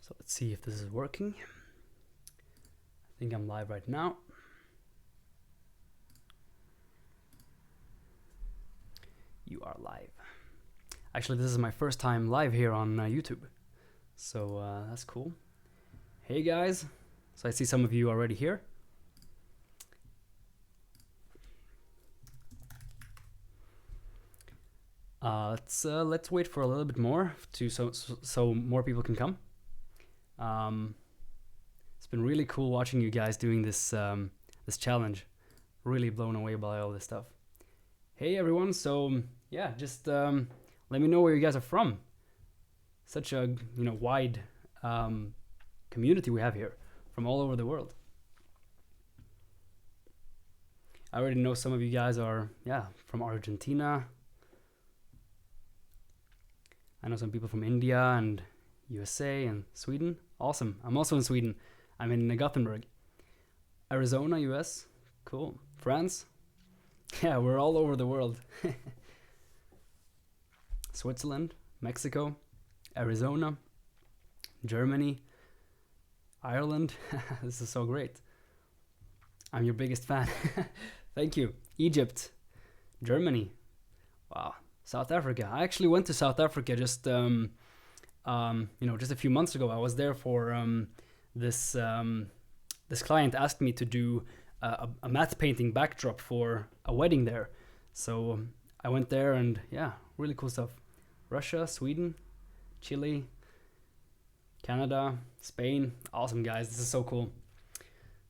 So let's see if this is working. I think I'm live right now. You are live. Actually, this is my first time live here on YouTube. So that's cool. Hey guys. So I see some of you already here. Let's wait for a little bit more so more people can come. It's been really cool watching you guys doing this this challenge. Really blown away by all this stuff. Hey everyone, so yeah, just let me know where you guys are from. Such a wide community we have here from all over the world. I already know some of you guys are from Argentina. I know some people from India and USA and Sweden. Awesome. I'm also in Sweden. I'm in Gothenburg. Arizona, US. Cool. France. Yeah, we're all over the world. Switzerland, Mexico, Arizona, Germany, Ireland. This is so great. I'm your biggest fan. Thank you. Egypt, Germany. Wow. South Africa. I actually went to South Africa just just a few months ago. I was there for this client asked me to do a matte painting backdrop for a wedding there. So I went there and yeah, really cool stuff. Russia, Sweden, Chile, Canada, Spain. Awesome guys, this is so cool.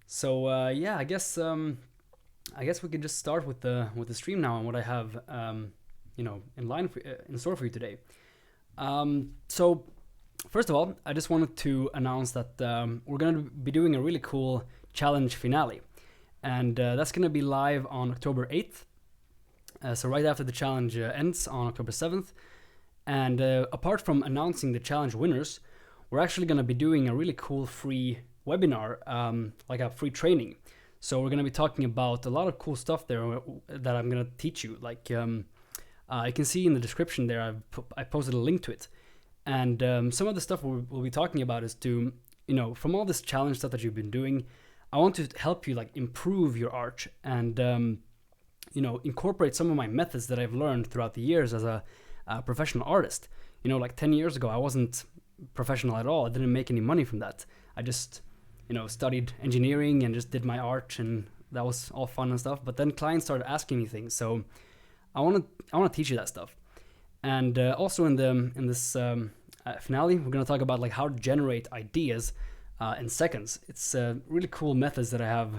So yeah, I guess we could just start with the stream now and what I have in store for you today. So first of all, I just wanted to announce that we're going to be doing a really cool challenge finale, and that's going to be live on October 8th. So right after the challenge ends on October 7th. And apart from announcing the challenge winners, we're actually going to be doing a really cool free webinar, like a free training. So we're going to be talking about a lot of cool stuff there that I'm going to teach you. Like you can see in the description there, I posted a link to it. And some of the stuff we'll be talking about is to, from all this challenge stuff that you've been doing, I want to help you like improve your art and, incorporate some of my methods that I've learned throughout the years as a professional artist. Like 10 years ago, I wasn't professional at all. I didn't make any money from that. I just, studied engineering and just did my art, and that was all fun and stuff. But then clients started asking me things. So I want to teach you that stuff. And also in this finale, we're going to talk about like how to generate ideas in seconds. It's really cool methods that I have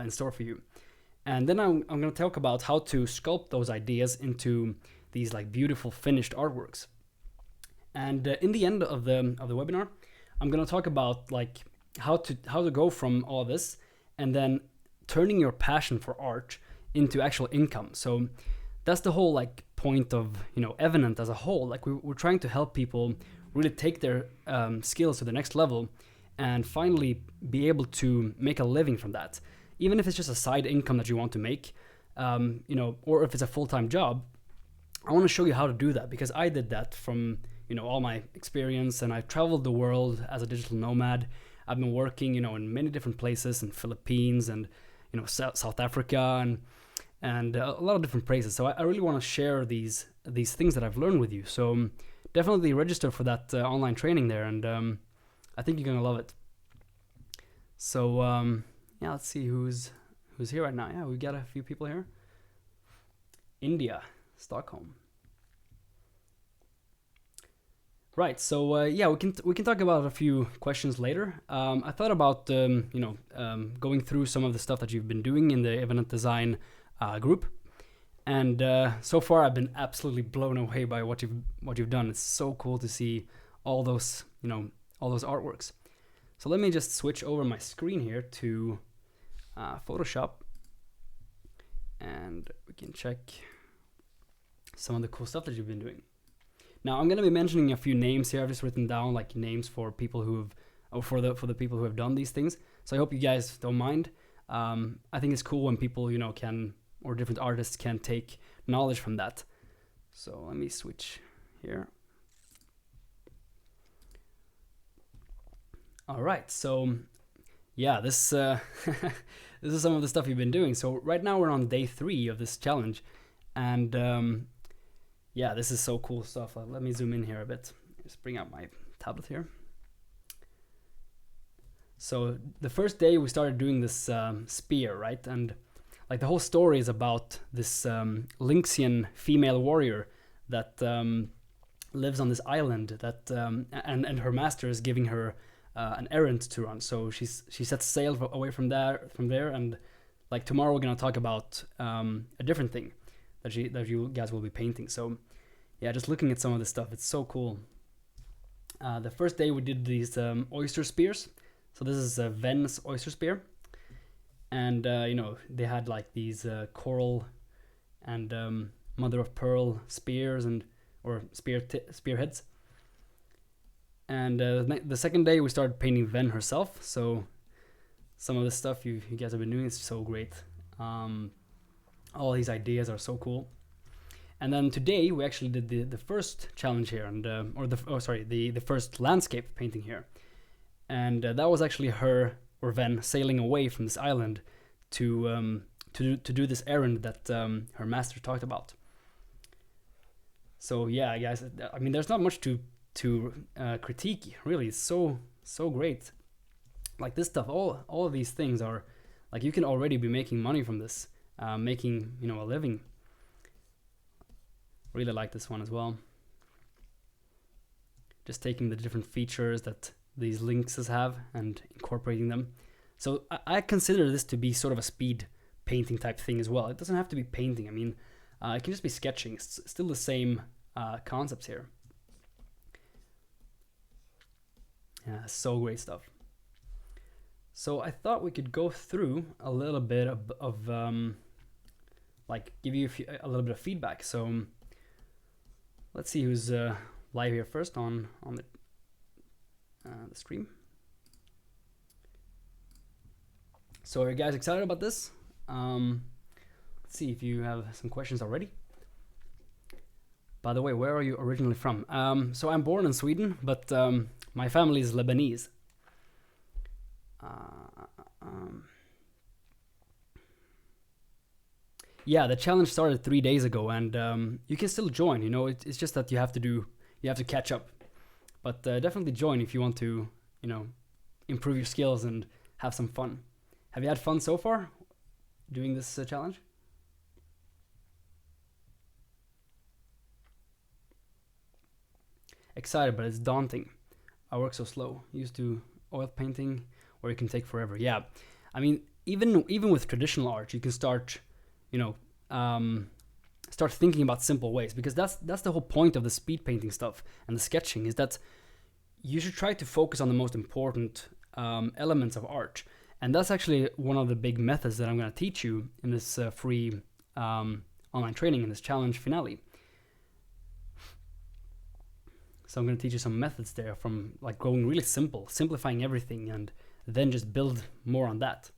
in store for you. And then I'm going to talk about how to sculpt those ideas into these like beautiful finished artworks. And in the end of the webinar, I'm going to talk about like how to go from all this and then turning your passion for art into actual income. So that's the whole like point of Evident as a whole. Like we're trying to help people really take their skills to the next level and finally be able to make a living from that, even if it's just a side income that you want to make, or if it's a full-time job. I want to show you how to do that, because I did that from all my experience, and I've traveled the world as a digital nomad. I've been working in many different places, in Philippines and South Africa and a lot of different places. So I really want to share these things that I've learned with you. So definitely register for that online training there, and I think you're gonna love it. So yeah, let's see who's here right now. Yeah, we got a few people here. India, Stockholm. Right. So yeah, we can talk about a few questions later. I thought about going through some of the stuff that you've been doing in the Evident Design group, and so far I've been absolutely blown away by what you've done. It's so cool to see all those artworks. So let me just switch over my screen here to Photoshop, and we can check some of the cool stuff that you've been doing. Now I'm going to be mentioning a few names here. I've just written down like names for people for the people who have done these things. So I hope you guys don't mind. I think it's cool when people can, or different artists can take knowledge from that. So let me switch here. All right, so yeah, this this is some of the stuff you've been doing. So right now we're on day 3 of this challenge, and yeah, this is so cool stuff. Let me zoom in here a bit. Just bring out my tablet here. So the first day we started doing this spear, right? And like the whole story is about this Lynxian female warrior that lives on this island that and her master is giving her an errand to run. So she sets sail away from there, and like tomorrow we're gonna talk about a different thing that you guys will be painting. So yeah, just looking at some of this stuff, it's so cool. The first day we did these oyster spears. So this is Ven's oyster spear, and you know, they had like these coral and mother of pearl spears or spearheads. And the second day we started painting Ven herself. So some of the stuff you guys have been doing is so great. All these ideas are so cool. And then today we actually did the first challenge here, and the first landscape painting here. And that was actually her, or Ven, sailing away from this island to do this errand that her master talked about. So yeah, guys, I mean, there's not much to critique, really. It's so great. Like this stuff, all of these things are like, you can already be making money from this, making, you know, a living. Really like this one as well. Just taking the different features that these lynxes have and incorporating them. So I consider this to be sort of a speed painting type thing as well. It doesn't have to be painting. I mean, it can just be sketching. It's still the same concepts here. Yeah, so great stuff. So I thought we could go through a little bit of like give you a little bit of feedback. So let's see who's live here first on the stream. So are you guys excited about this? Let's see if you have some questions already. By the way, where are you originally from? So I'm born in Sweden, but my family is Lebanese. Yeah, the challenge started 3 days ago, and you can still join. You know, it's just that you have to catch up. But definitely join if you want to, you know, improve your skills and have some fun. Have you had fun so far doing this challenge? Excited, but it's daunting. I work so slow. Used to oil painting, or it can take forever. Yeah, I mean, even with traditional art, you can start, you know, start thinking about simple ways, because that's the whole point of the speed painting stuff and the sketching, is that you should try to focus on the most important elements of art. And that's actually one of the big methods that I'm going to teach you in this free online training, in this challenge finale. So I'm going to teach you some methods there, from like going really simple, simplifying everything, and then just build more on that.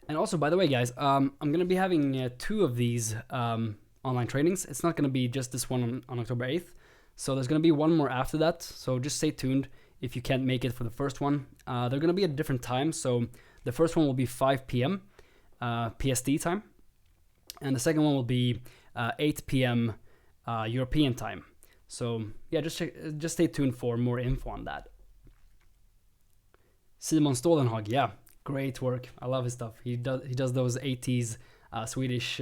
And also, by the way, guys, I'm going to be having 2 of these online trainings. It's not going to be just this one on October 8th. So there's going to be one more after that. So just stay tuned if you can't make it for the first one. They're going to be at different times. So the first one will be 5 p.m. PST time. And the second one will be 8 p.m. European time. So yeah, just stay tuned for more info on that. Simon Stålenhag, yeah, great work. I love his stuff. He does those 80s Swedish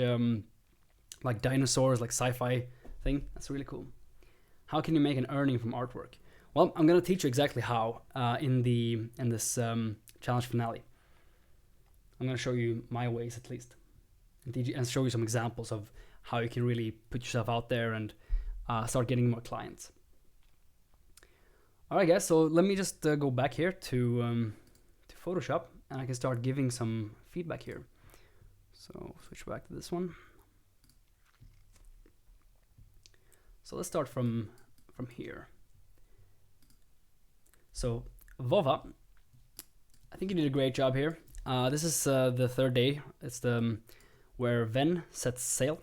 like dinosaurs, like sci-fi thing. That's really cool. How can you make an earning from artwork? Well, I'm gonna teach you exactly how in this challenge finale. I'm gonna show you my ways, at least, and show you some examples of how you can really put yourself out there and start getting more clients. All right, guys. So let me just go back here to Photoshop, and I can start giving some feedback here. So switch back to this one. So let's start from here. So Vova, I think you did a great job here. This is the 3rd day. It's the where Ven sets sail.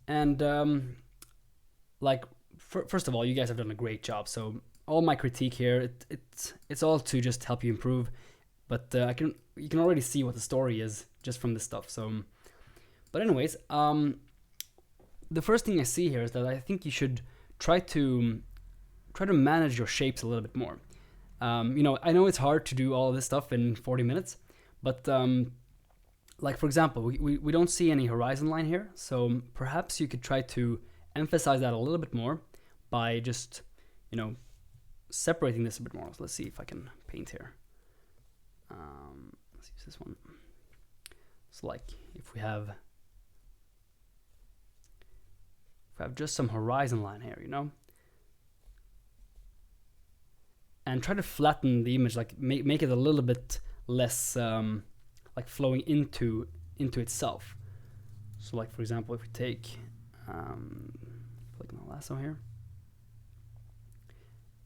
And like first of all, you guys have done a great job. So all my critique here, it's all to just help you improve. But you can already see what the story is just from this stuff. So, but anyways, the first thing I see here is that I think you should try to manage your shapes a little bit more. You know, I know it's hard to do all of this stuff in 40 minutes, but like for example, we don't see any horizon line here, so perhaps you could try to emphasize that a little bit more by just, you know, separating this a bit more. So let's see if I can paint here. Let's use this one. So like if we have just some horizon line here, you know, and try to flatten the image, like make it a little bit less like flowing into itself. So like for example, if we take click on the lasso here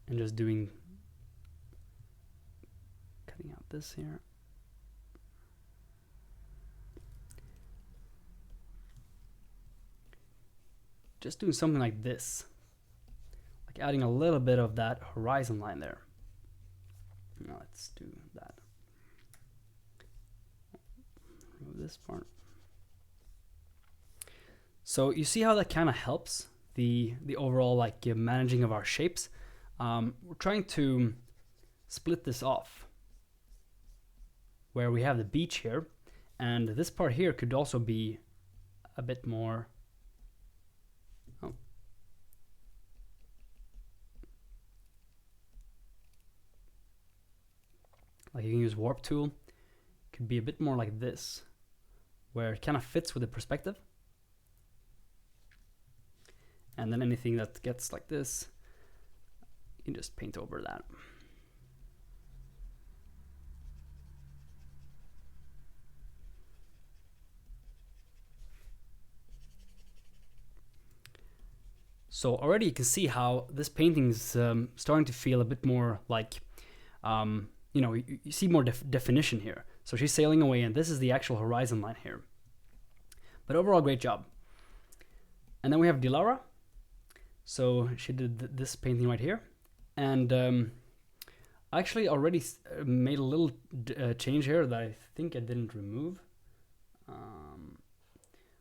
and just cutting out this here. Just doing something like this, like adding a little bit of that horizon line there. Now let's do that. Remove this part. So you see how that kind of helps the overall like managing of our shapes. We're trying to split this off where we have the beach here, and this part here could also be a bit more. Like you can use warp tool, could be a bit more like this, where it kind of fits with the perspective. And then anything that gets like this, you can just paint over that. So already you can see how this painting is starting to feel a bit more like, you know, you see more definition here. So she's sailing away, and this is the actual horizon line here. But overall, great job. And then we have Dilara. So she did this painting right here. And I actually already made a little change here that I think I didn't remove.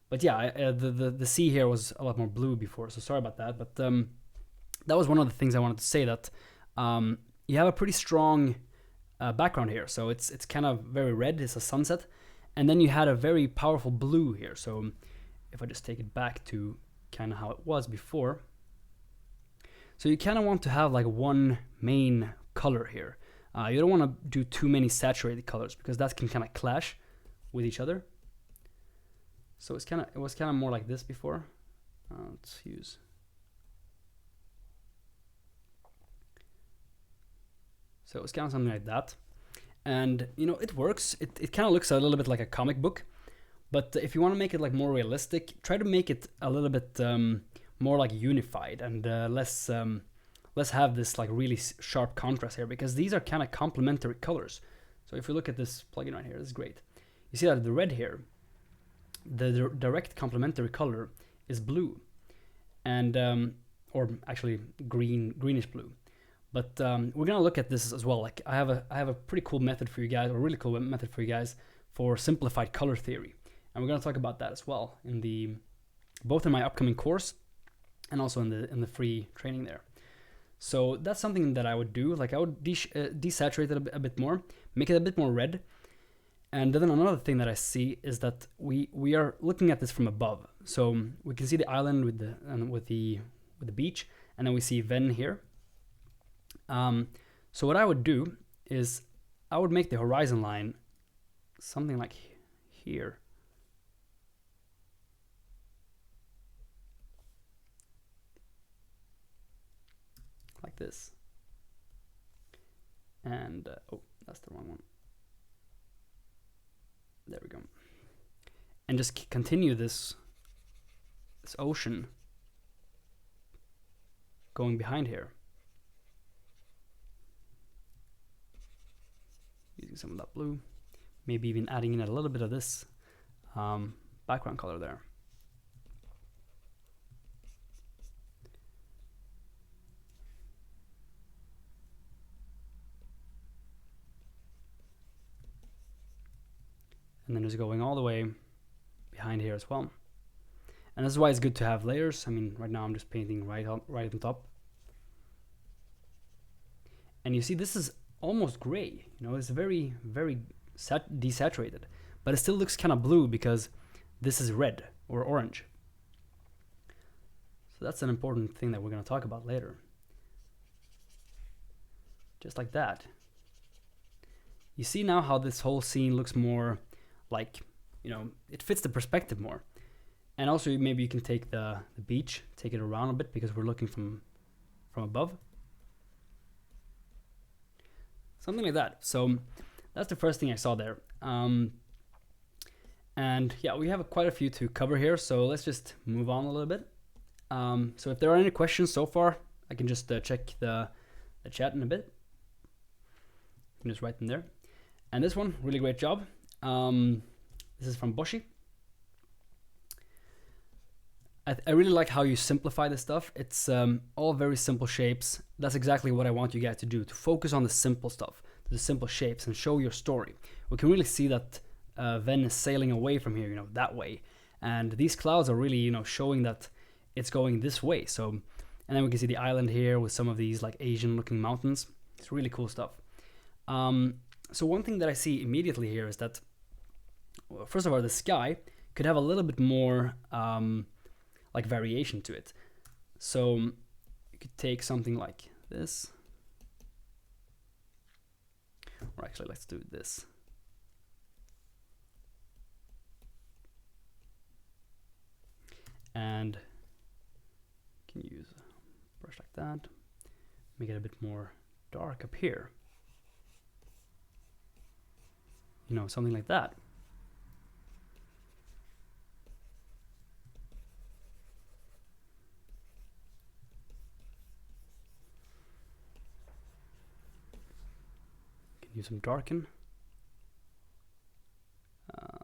But yeah, the sea here was a lot more blue before, so sorry about that. But that was one of the things I wanted to say, that you have a pretty strong background here. So it's kind of very red, it's a sunset. And then you had a very powerful blue here. So if I just take it back to kind of how it was before. So you kind of want to have like one main color here. You don't want to do too many saturated colors because that can kind of clash with each other. So it was kind of more like this before. Let's use. So it was kind of something like that. And you know, it works. It kind of looks a little bit like a comic book. But if you want to make it like more realistic, try to make it a little bit more like unified and less have this like really sharp contrast here, because these are kind of complementary colors. So if we look at this plugin right here, this is great. You see that the red here, the direct complementary color is blue, and or actually greenish blue. But we're gonna look at this as well. Like I have a pretty cool method for you guys, or a really cool method for you guys for simplified color theory, and we're gonna talk about that as well in both in my upcoming course and also in the free training there. So that's something that I would do. Like I would desaturate it a bit more, make it a bit more red. And then another thing that I see is that we are looking at this from above. So we can see the island with the beach, and then we see Ven here. So what I would do is I would make the horizon line something like here. Like this. And oh, that's the wrong one. There we go. And just continue this ocean going behind here. Using some of that blue. Maybe even adding in a little bit of this background color there. and then it's going all the way behind here as well. And that's why it's good to have layers. I mean, right now I'm just painting right on top. And you see, this is almost gray. You know, it's very, very desaturated, but it still looks kind of blue because this is red or orange. So that's an important thing that we're going to talk about later. Just like that. You see now how this whole scene looks more like, you know, it fits the perspective more. And also maybe you can take the beach, take it around a bit because we're looking from above. Something like that. So that's the first thing I saw there. And yeah, we have quite a few to cover here, so let's just move on a little bit. So if there are any questions so far, I can just check the chat in a bit. You can just write them there. And this one, really great job. This is from Boshi. I really like how you simplify this stuff. It's all very simple shapes. That's exactly what I want you guys to do, to focus on the simple stuff, the simple shapes, and show your story. We can really see that Ven is sailing away from here, you know, that way. And these clouds are really, you know, showing that it's going this way. So, and then we can see the island here with some of these like Asian looking mountains. It's really cool stuff. So one thing that I see immediately here is that, well, first of all, the sky could have a little bit more like variation to it. So you could take something like this, or actually let's do this. And you can use a brush like that, make it a bit more dark up here. You know, something like that. Use some darken.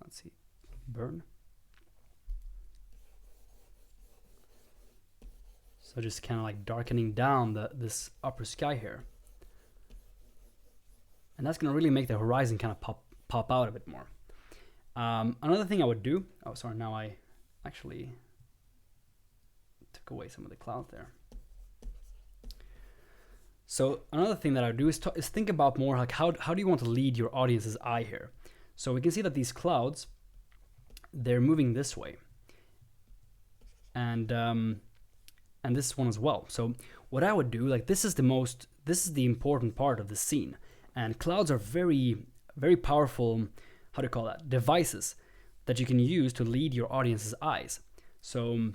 Let's see, burn. So just kind of like darkening down this upper sky here, and that's gonna really make the horizon kind of pop out a bit more. Another thing I would do. Oh, sorry. Now I actually took away some of the cloud there. So another thing that I would do is think about more like how do you want to lead your audience's eye here? So we can see that these clouds, they're moving this way, and this one as well. So what I would do, like this is the important part of the scene, and clouds are very, very powerful, how do you call that, devices that you can use to lead your audience's eyes. So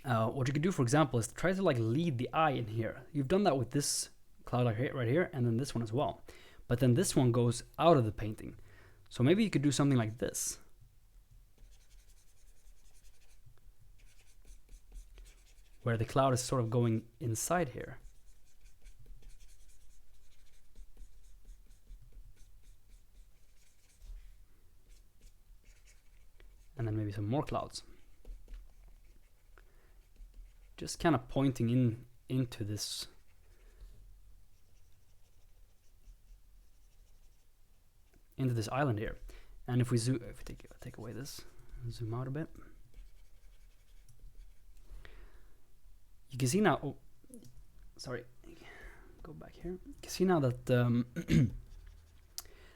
what you could do, for example, is try to like lead the eye in here. You've done that with this cloud right here, and then this one as well. But then this one goes out of the painting. So maybe you could do something like this. Where the cloud is sort of going inside here. And then maybe some more clouds. Just kind of pointing into this island here. And if we take away this, zoom out a bit, you can see now. Oh, sorry, go back here. You can see now that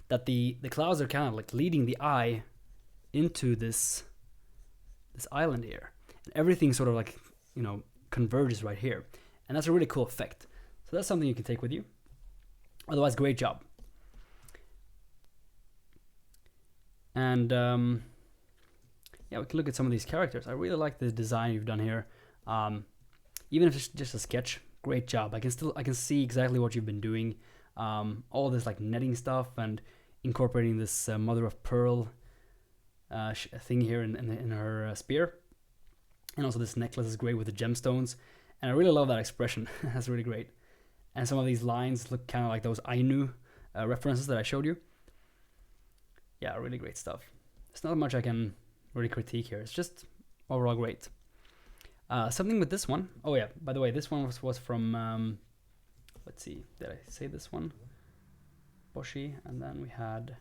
that the clouds are kind of like leading the eye into this island here, and everything sort of like, you know, converges right here, and that's a really cool effect. So that's something you can take with you. Otherwise, great job. And yeah, we can look at some of these characters. I really like the design you've done here. Even if it's just a sketch, great job. I can see exactly what you've been doing. All this like netting stuff and incorporating this mother of pearl thing here in her spear. And also this necklace is great with the gemstones. And I really love that expression. That's really great. And some of these lines look kind of like those Ainu references that I showed you. Yeah, really great stuff. There's not much I can really critique here. It's just overall great. Something with this one. Oh yeah, by the way, this one was from, let's see, did I say this one? Boshi, and then we had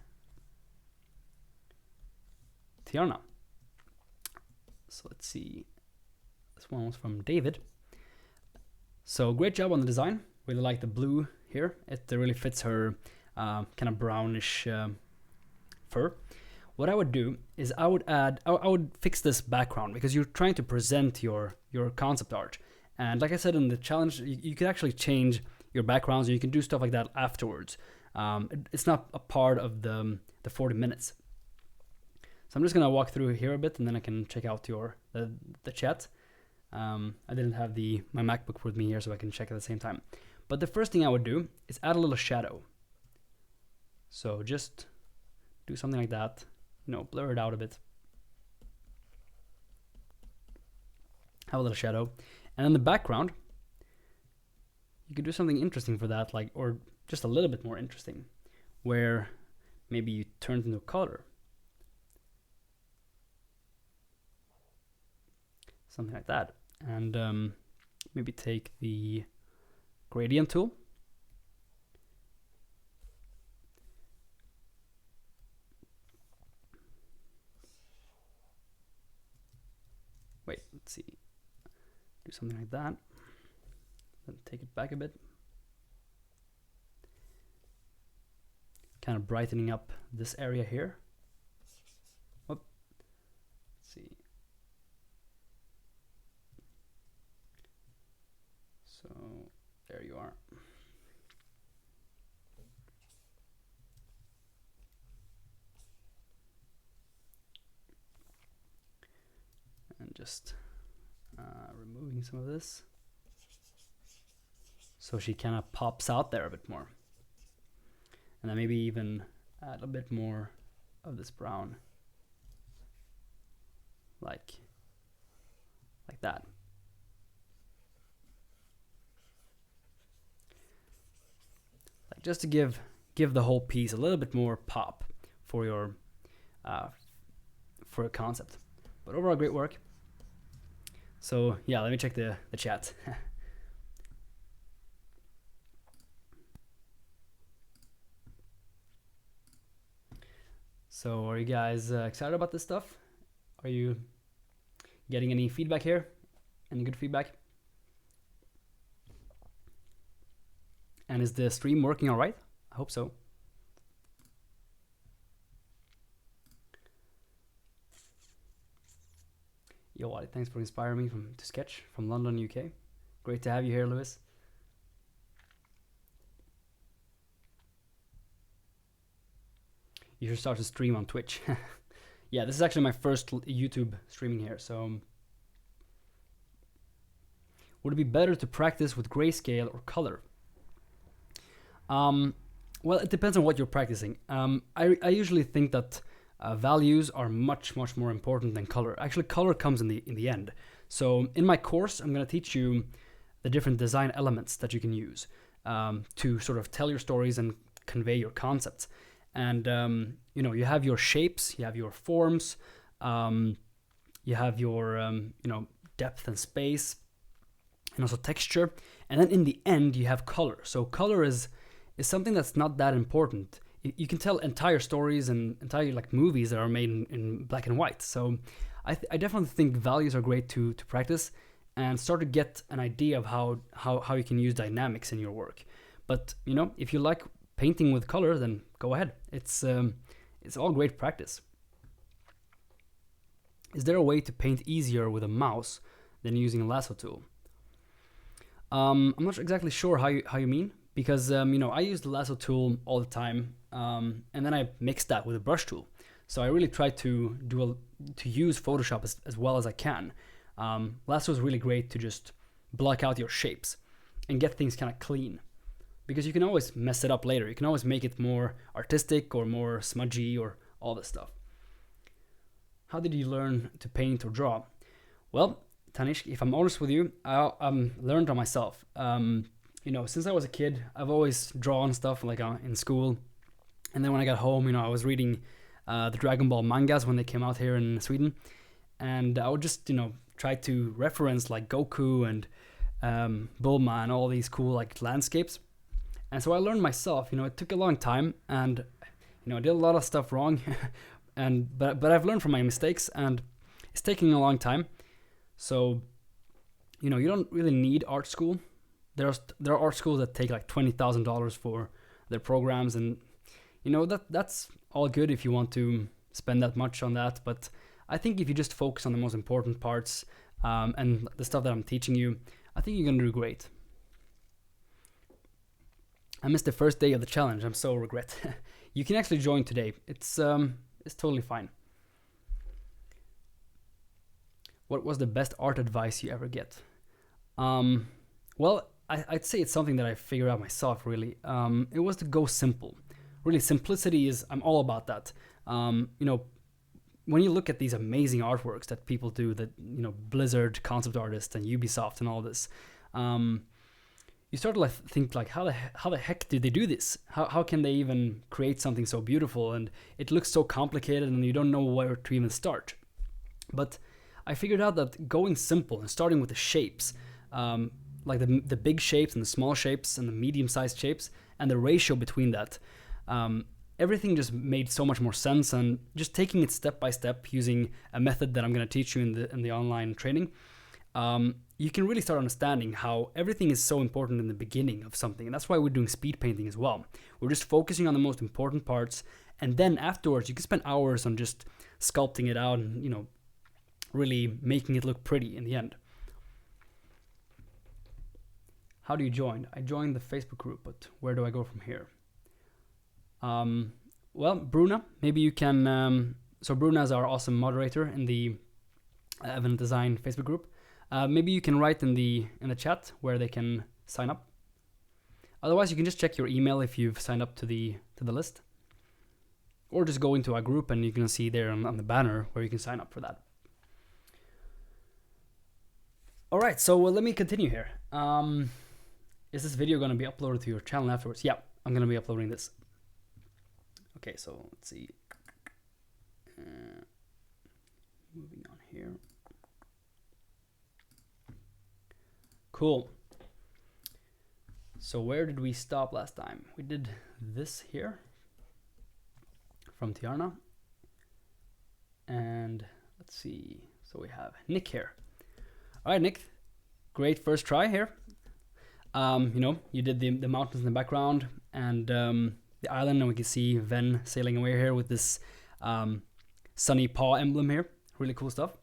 Tiana. So let's see. This one was from David. So great job on the design. Really like the blue here. It really fits her kind of brownish fur. What I would do is I would fix this background because you're trying to present your concept art. And like I said in the challenge, you could actually change your backgrounds and you can do stuff like that afterwards. It's not a part of the 40 minutes. So I'm just gonna walk through here a bit and then I can check out the chat. I didn't have my MacBook with me here so I can check at the same time. But the first thing I would do is add a little shadow. So just do something like that, blur it out a bit. Have a little shadow. And then the background, you could do something interesting for that, or just a little bit more interesting, where maybe you turn it into color. Something like that. And maybe take the gradient tool. Wait, let's see. Do something like that. Then take it back a bit. Kind of brightening up this area here. Whoop. Let's see. So there you are. And just removing some of this. So she kind of pops out there a bit more. And then maybe even add a bit more of this brown. Like that. Just to give the whole piece a little bit more pop for your for a concept. But overall, great work. So yeah, let me check the chat. So are you guys excited about this stuff? Are you getting any feedback here? Any good feedback? And is the stream working all right? I hope so. Yo, thanks for inspiring me to sketch from London, UK. Great to have you here, Lewis. You should start to stream on Twitch. Yeah, this is actually my first YouTube streaming here, so would it be better to practice with grayscale or color? Well, it depends on what you're practicing. I usually think that values are much more important than color. Actually, color comes in the end. So in my course, I'm going to teach you the different design elements that you can use to sort of tell your stories and convey your concepts. And you have your shapes, you have your forms, you have your depth and space, and also texture. And then in the end, you have color. So color is something that's not that important. You can tell entire stories and entire movies that are made in black and white. So I definitely think values are great to practice and start to get an idea of how you can use dynamics in your work. But if you like painting with color, then go ahead. It's all great practice. Is there a way to paint easier with a mouse than using a lasso tool? I'm not exactly sure how you mean. Because I use the lasso tool all the time, and then I mix that with a brush tool. So I really try to use Photoshop as well as I can. Lasso is really great to just block out your shapes and get things kind of clean, because you can always mess it up later. You can always make it more artistic or more smudgy or all this stuff. How did you learn to paint or draw? Well, Tanish, if I'm honest with you, I learned on myself. Since I was a kid, I've always drawn stuff in school. And then when I got home, I was reading the Dragon Ball mangas when they came out here in Sweden. And I would just, try to reference Goku and Bulma and all these cool landscapes. And so I learned myself. It took a long time, and I did a lot of stuff wrong. but I've learned from my mistakes, and it's taking a long time. So, you don't really need art school. There are art schools that take like $20,000 for their programs, and that's all good if you want to spend that much on that. But I think if you just focus on the most important parts and the stuff that I'm teaching you, I think you're gonna do great. I missed the first day of the challenge. I'm so regret. You can actually join today. It's totally fine. What was the best art advice you ever get? Well, I'd say it's something that I figured out myself, really. It was to go simple. Really, simplicity is, I'm all about that. When you look at these amazing artworks that people do, that, Blizzard, concept artists, and Ubisoft and all this, you start to think like, how the heck did they do this? How can they even create something so beautiful? And it looks so complicated, and you don't know where to even start. But I figured out that going simple and starting with the shapes, like the big shapes and the small shapes and the medium-sized shapes, and the ratio between that, everything just made so much more sense. And just taking it step by step using a method that I'm going to teach you in the online training, you can really start understanding how everything is so important in the beginning of something. And that's why we're doing speed painting as well. We're just focusing on the most important parts, and then afterwards you can spend hours on just sculpting it out and really making it look pretty in the end. How do you join? I joined the Facebook group, but where do I go from here? Well, Bruna, maybe you can. So Bruna is our awesome moderator in the Event Design Facebook group. Maybe you can write in the chat where they can sign up. Otherwise, you can just check your email if you've signed up to the list, or just go into our group and you can see there on the banner where you can sign up for that. All right, so let me continue here. Is this video going to be uploaded to your channel afterwards? Yeah, I'm going to be uploading this. Okay, so let's see. Moving on here. Cool. So where did we stop last time? We did this here from Tiarna. And let's see. So we have Nick here. All right, Nick, great first try here. You did the mountains in the background and the island, and we can see Ven sailing away here with this sunny paw emblem here. Really cool stuff.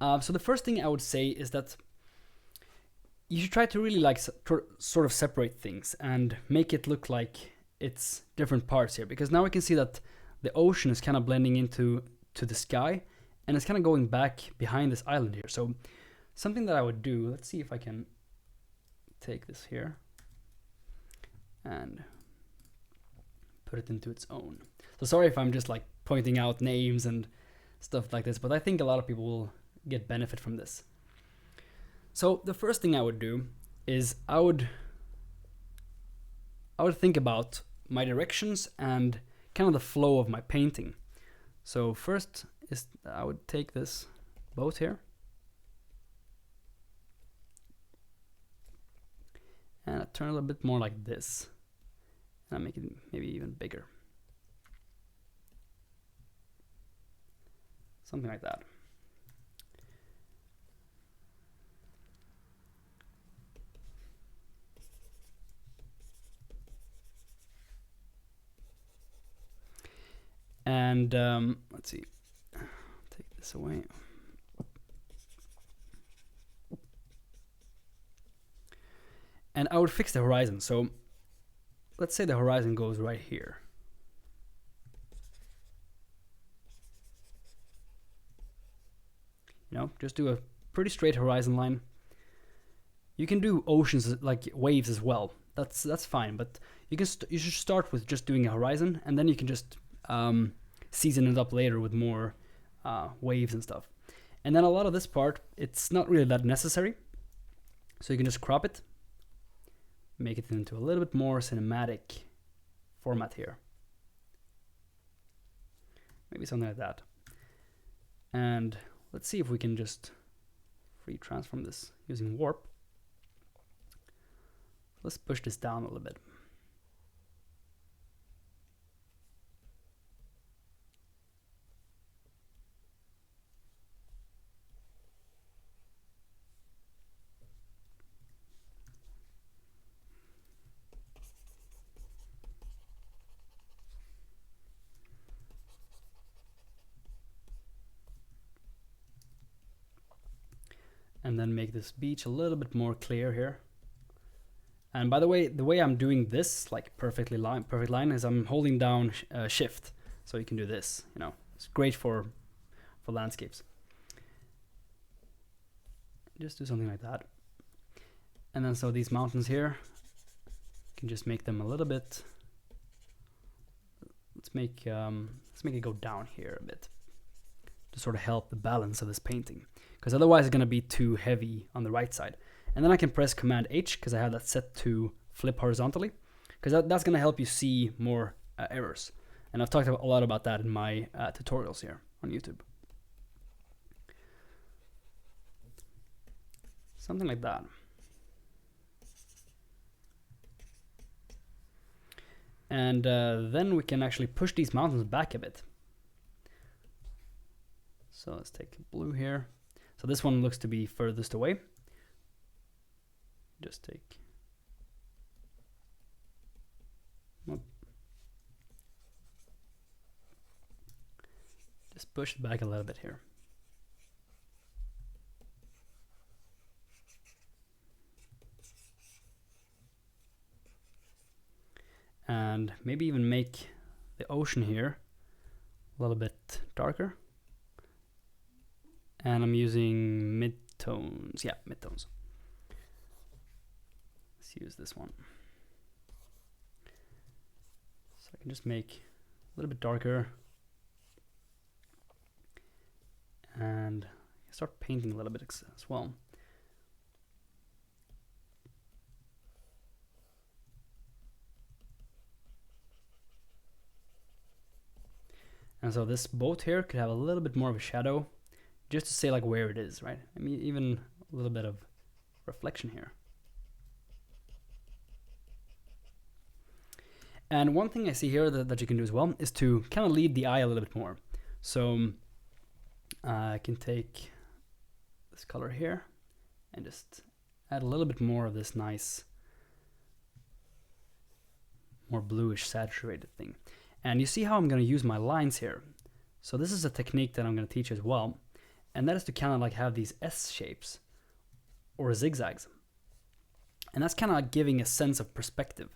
So the first thing I would say is that you should try to really sort of separate things and make it look like it's different parts here, because now we can see that the ocean is kind of blending into the sky, and it's kind of going back behind this island here. So something that I would do, let's see if I can take this here and put it into its own. So sorry if I'm just like pointing out names and stuff like this, but I think a lot of people will get benefit from this. So the first thing I would do is I would think about my directions and kind of the flow of my painting. So first is I would take this boat here and I turn it a little bit more like this, and I make it maybe even bigger. Something like that. And let's see, take this away. And I would fix the horizon. So let's say the horizon goes right here. Just do a pretty straight horizon line. You can do oceans, like waves as well. That's fine, but you should start with just doing a horizon, and then you can just season it up later with more waves and stuff. And then a lot of this part, it's not really that necessary. So you can just crop it, make it into a little bit more cinematic format here. Maybe something like that. And let's see if we can just free transform this using warp. Let's push this down a little bit. and then make this beach a little bit more clear here. And by the way I'm doing this like perfect line is I'm holding down shift, so you can do this. You know, it's great for landscapes. Just do something like that. And then so these mountains here, you can just make them a little bit. Let's make it go down here a bit to sort of help the balance of this painting, because otherwise it's going to be too heavy on the right side. And then I can press Command H because I have that set to flip horizontally, because that's going to help you see more errors. And I've talked a lot about that in my tutorials here on YouTube. Something like that. And then we can actually push these mountains back a bit. So let's take blue here. So this one looks to be furthest away. Just take, just push it back a little bit here. And maybe even make the ocean here a little bit darker. And I'm using mid-tones. Yeah, mid-tones. Let's use this one. So I can just make a little bit darker. And start painting a little bit as well. And so this boat here could have a little bit more of a shadow, just to say like where it is, right? I mean, even a little bit of reflection here. And one thing I see here that you can do as well is to kind of lead the eye a little bit more. So I can take this color here and just add a little bit more of this nice, more bluish saturated thing. And you see how I'm going to use my lines here. So this is a technique that I'm going to teach as well. And that is to kind of like have these S shapes or zigzags. And that's kind of like giving a sense of perspective.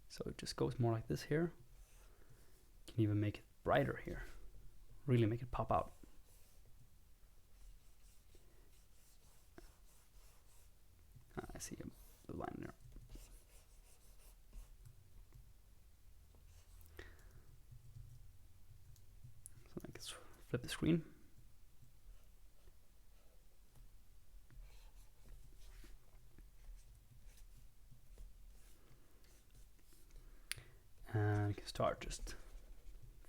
So it just goes more like this here. You can even make it brighter here. Really make it pop out. I see a blue line there. So I can flip the screen. And you can start just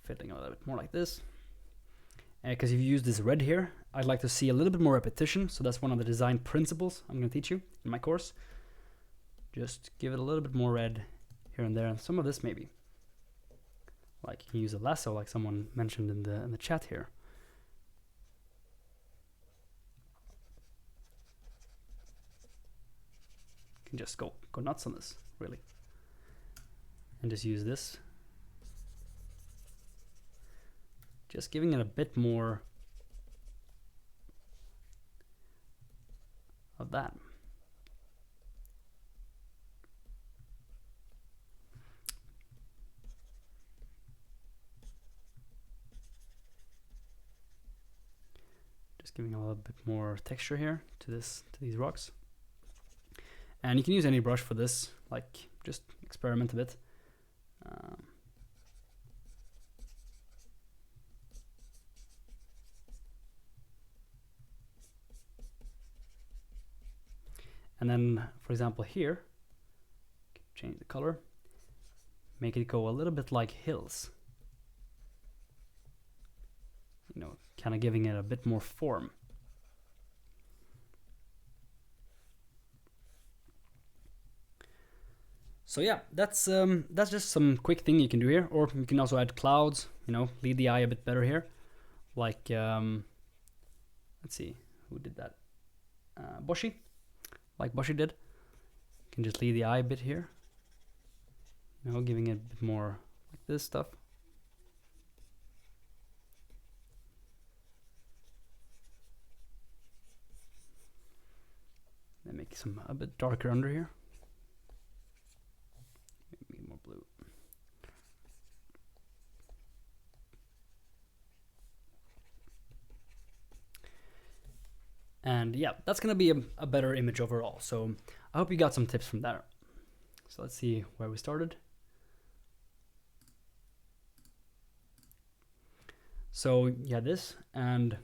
filling a little bit more like this. Because if you use this red here, I'd like to see a little bit more repetition. So that's one of the design principles I'm going to teach you in my course. Just give it a little bit more red here and there, and some of this maybe. Like you can use a lasso, like someone mentioned in the chat here. You can just go nuts on this, really. And just use this. Just giving it a bit more of that. Just giving a little bit more texture here to these rocks. And you can use any brush for this, like just experiment a bit. And then, for example, here, change the color, make it go a little bit like hills. You know, kind of giving it a bit more form. So yeah, that's just some quick thing you can do here. Or you can also add clouds, you know, lead the eye a bit better here. Like, let's see, who did that? Boshi. Like Boshi did. You can just lead the eye a bit here. You know, giving it a bit more like this stuff. make some a bit darker under here. Maybe more blue. And yeah, that's gonna be a better image overall. So I hope you got some tips from that. So let's see where we started. So yeah, this, and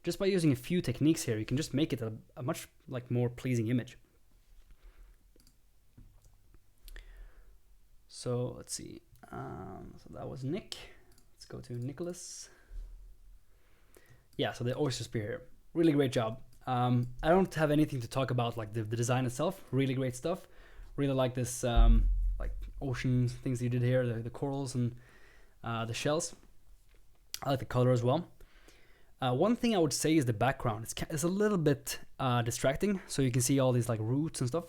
just by using a few techniques here, you can just make it a much like more pleasing image. So let's see. So that was Nick. Let's go to Nicholas. Yeah, so the oyster spear here, really great job. I don't have anything to talk about like the design itself. Really great stuff. Really like this like ocean things you did here, the corals and the shells. I like the color as well. One thing I would say is the background. It's a little bit distracting. So you can see all these like roots and stuff,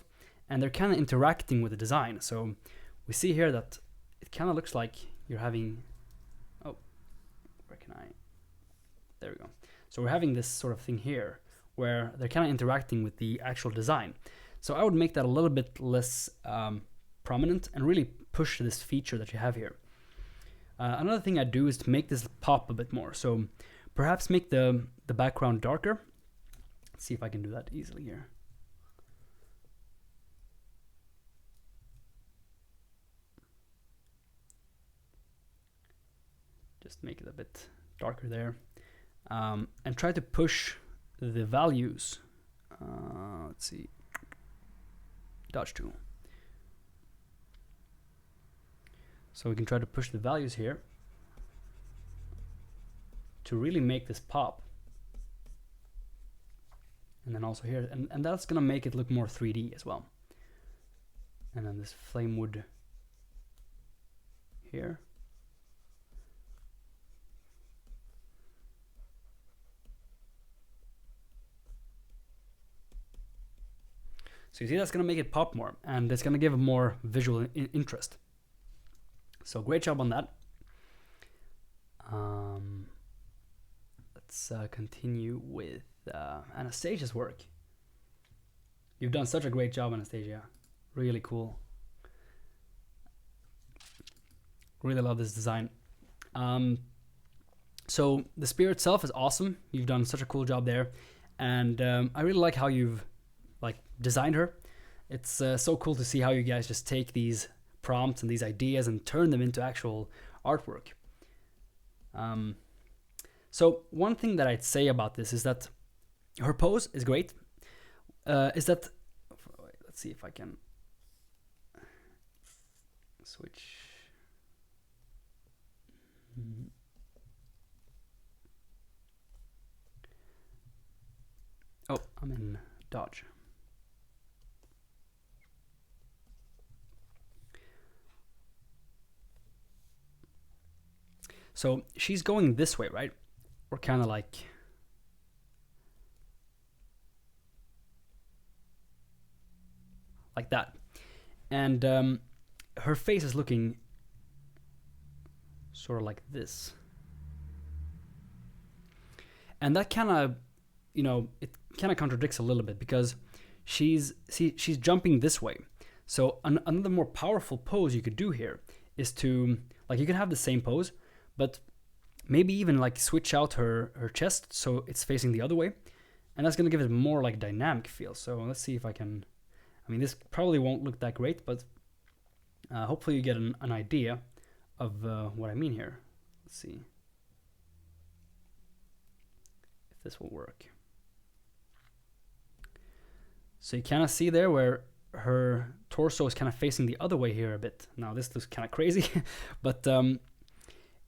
and they're kind of interacting with the design. So we see here that it kind of looks like you're having, oh, where can I, there we go. So we're having this sort of thing here where they're kind of interacting with the actual design. So I would make that a little bit less prominent and really push this feature that you have here. Another thing I do is to make this pop a bit more. So perhaps make the background darker. Let's see if I can do that easily here. Just make it a bit darker there. And try to push the values. Let's see. Dodge tool. So we can try to push the values here to really make this pop. And then also here, and that's gonna make it look more 3D as well. And then this flame wood here. So you see that's gonna make it pop more, and it's gonna give a more visual interest. So great job on that. Let's continue with Anastasia's work. You've done such a great job, Anastasia. Really cool. Really love this design. So the spear itself is awesome. You've done such a cool job there, and I really like how you've like designed her. It's so cool to see how you guys just take these prompts and these ideas and turn them into actual artwork. So one thing that I'd say about this is that her pose is great. Let's see if I can switch. Oh, I'm in dodge. So she's going this way, right? Or kind of like that. And her face is looking sort of like this. And that kind of, you know, it kind of contradicts a little bit because she's jumping this way. So another more powerful pose you could do here is to, like, you can have the same pose, but maybe even like switch out her chest so it's facing the other way, and that's gonna give it more like dynamic feel. So let's see if I can. I mean, this probably won't look that great, but hopefully you get an idea of what I mean here. Let's see if this will work. So you kind of see there where her torso is kind of facing the other way here a bit. Now this looks kind of crazy, but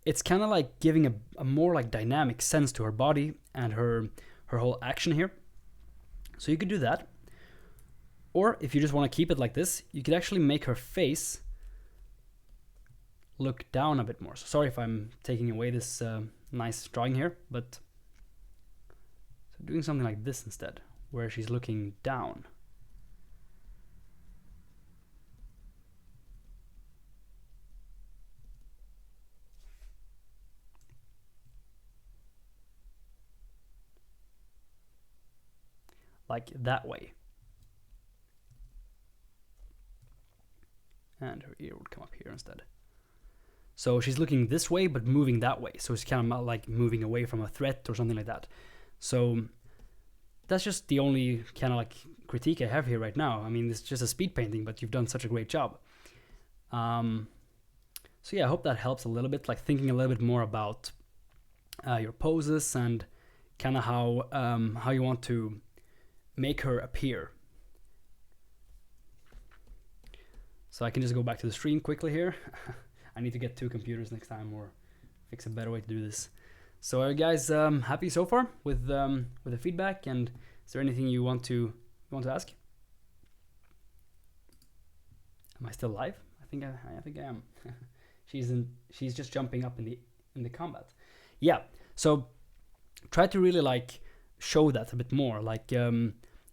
it's kind of like giving a more like dynamic sense to her body and her whole action here. So you could do that. Or if you just want to keep it like this, you could actually make her face look down a bit more. So sorry if I'm taking away this nice drawing here, but so doing something like this instead, where she's looking down. Like that way. and her ear would come up here instead. So she's looking this way, but moving that way. So it's kind of like moving away from a threat or something like that. So that's just the only kind of like critique I have here right now. I mean, it's just a speed painting, but you've done such a great job. So yeah, I hope that helps a little bit, like thinking a little bit more about your poses and kind of how you want to make her appear. So I can just go back to the stream quickly here. I need to get 2 computers next time or fix a better way to do this. So are you guys happy so far with the feedback? And is there anything you want to ask? Am I still live? I think I am. She's just jumping up in the combat. Yeah. So try to really like show that a bit more. Like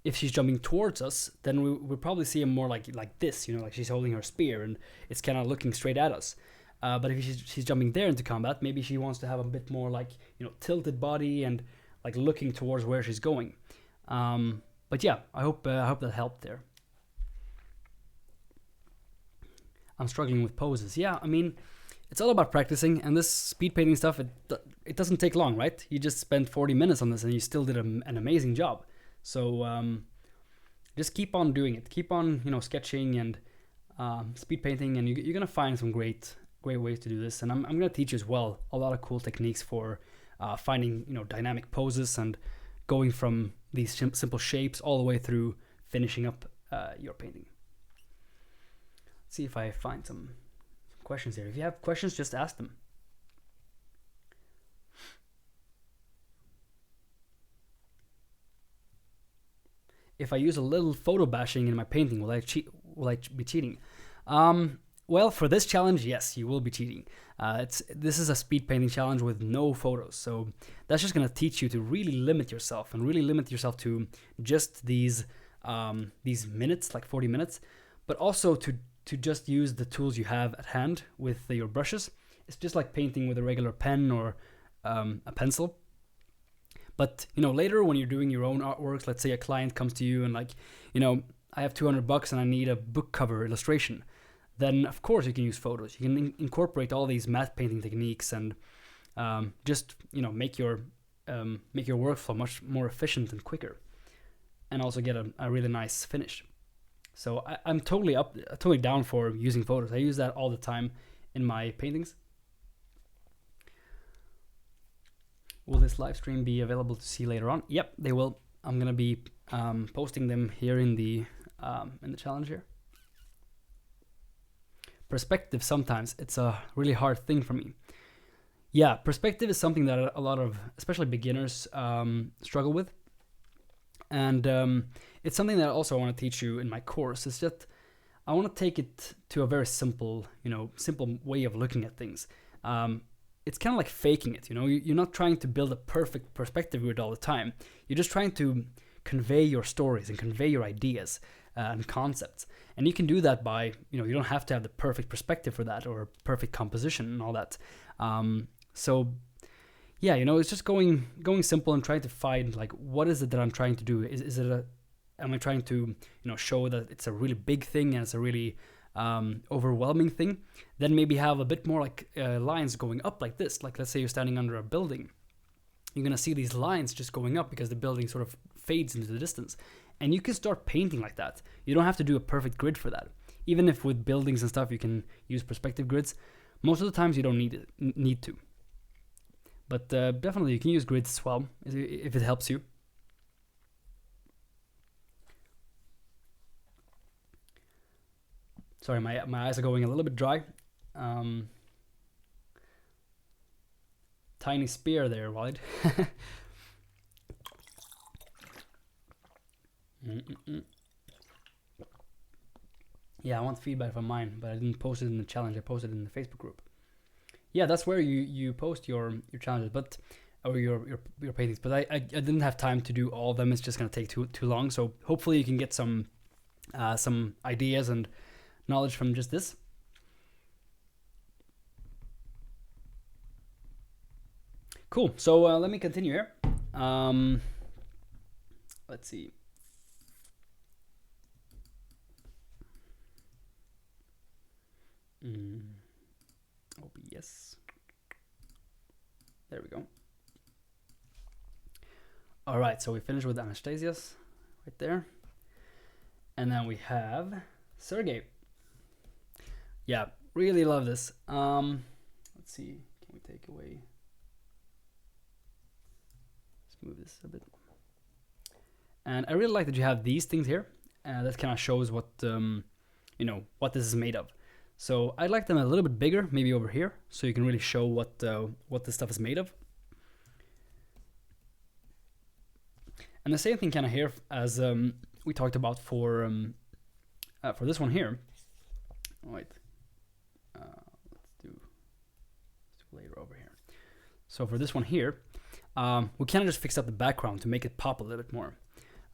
if she's jumping towards us, then we'll probably see him more like this, you know, like she's holding her spear and it's kind of looking straight at us. But if she's jumping there into combat, maybe she wants to have a bit more like, you know, tilted body and like looking towards where she's going. But yeah, I hope that helped there. I'm struggling with poses. Yeah, I mean, it's all about practicing, and this speed painting stuff, it doesn't take long, right? You just spent 40 minutes on this and you still did an amazing job. So just keep on doing it. Keep on, you know, sketching and speed painting, and you're gonna find some great ways to do this. And I'm gonna teach you as well a lot of cool techniques for finding, you know, dynamic poses and going from these simple shapes all the way through finishing up your painting. Let's see if I find some questions here. If you have questions, just ask them. If I use a little photo bashing in my painting, will I be cheating? Well, for this challenge, yes, you will be cheating. This is a speed painting challenge with no photos, so that's just gonna teach you to really limit yourself and really limit yourself to just these minutes, like 40 minutes, but also to just use the tools you have at hand with your brushes. It's just like painting with a regular pen or a pencil. But, you know, later when you're doing your own artworks, let's say a client comes to you and like, you know, I have $200 and I need a book cover illustration. Then of course you can use photos. You can incorporate all these matte painting techniques and just, you know, make your workflow much more efficient and quicker, and also get a really nice finish. So I'm totally down for using photos. I use that all the time in my paintings. Will this live stream be available to see later on? Yep, they will. I'm gonna be posting them here in the challenge here. Perspective, sometimes it's a really hard thing for me. Yeah, perspective is something that a lot of, especially beginners, struggle with. And it's something that also I want to teach you in my course. It's just, I want to take it to a very simple way of looking at things. It's kind of like faking it, you know. You're not trying to build a perfect perspective grid all the time. You're just trying to convey your stories and convey your ideas and concepts. And you can do that by, you know, you don't have to have the perfect perspective for that or perfect composition and all that. So yeah, you know, it's just going simple and trying to find like, what is it that I'm trying to do? Am I trying to, you know, show that it's a really big thing and it's a really overwhelming thing? Then maybe have a bit more like lines going up like this. Like let's say you're standing under a building. You're gonna see these lines just going up because the building sort of fades into the distance. And you can start painting like that. You don't have to do a perfect grid for that. Even if with buildings and stuff you can use perspective grids, most of the times you don't need to. But definitely you can use grids as well if it helps you. Sorry, my eyes are going a little bit dry. Tiny spear there, Walid. Yeah, I want feedback from mine, but I didn't post it in the challenge. I posted it in the Facebook group. Yeah, that's where you post your challenges, but or your paintings. But I didn't have time to do all of them. It's just gonna take too long. So hopefully you can get some ideas and knowledge from just this. Cool. So let me continue here. Let's see. guess. There we go. All right, so we finished with Anastasia's right there. And then we have Sergey. Yeah, really love this. Let's see, can we take away? Let's move this a bit. And I really like that you have these things here. That kind of shows what, you know, what this is made of. So I'd like them a little bit bigger, maybe over here, so you can really show what this stuff is made of. And the same thing kind of here as we talked about for this one here. Oh, wait, let's do later over here. So for this one here, we kind of just fixed up the background to make it pop a little bit more.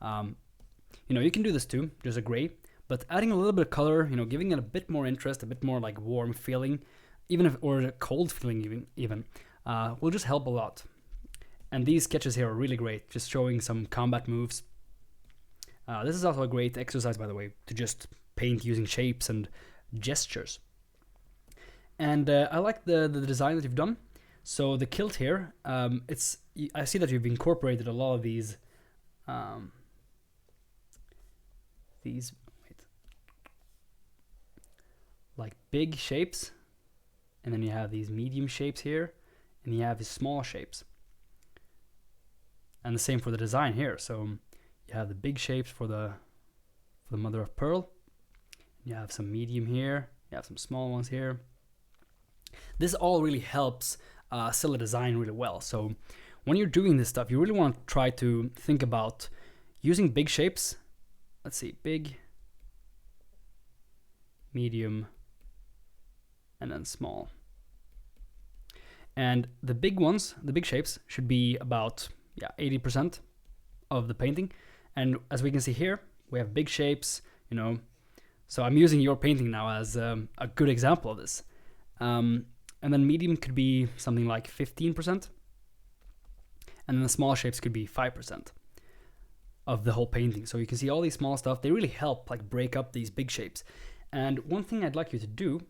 You know, you can do this too, just a gray, but adding a little bit of color, you know, giving it a bit more interest, a bit more like warm feeling, even if, or a cold feeling even, will just help a lot. And these sketches here are really great, just showing some combat moves. This is also a great exercise, by the way, to just paint using shapes and gestures. And I like the design that you've done. So the kilt here, I see that you've incorporated a lot of these like big shapes, and then you have these medium shapes here, and you have these small shapes. And the same for the design here. So you have the big shapes for the mother of pearl. You have some medium here. You have some small ones here. This all really helps sell the design really well. So when you're doing this stuff, you really want to try to think about using big shapes. Let's see, big, medium, and then small. And the big ones, the big shapes, should be about 80% of the painting. And as we can see here, we have big shapes, you know. So I'm using your painting now as a good example of this. And then medium could be something like 15%. And then the small shapes could be 5% of the whole painting. So you can see all these small stuff, they really help like break up these big shapes. And one thing I'd like you to do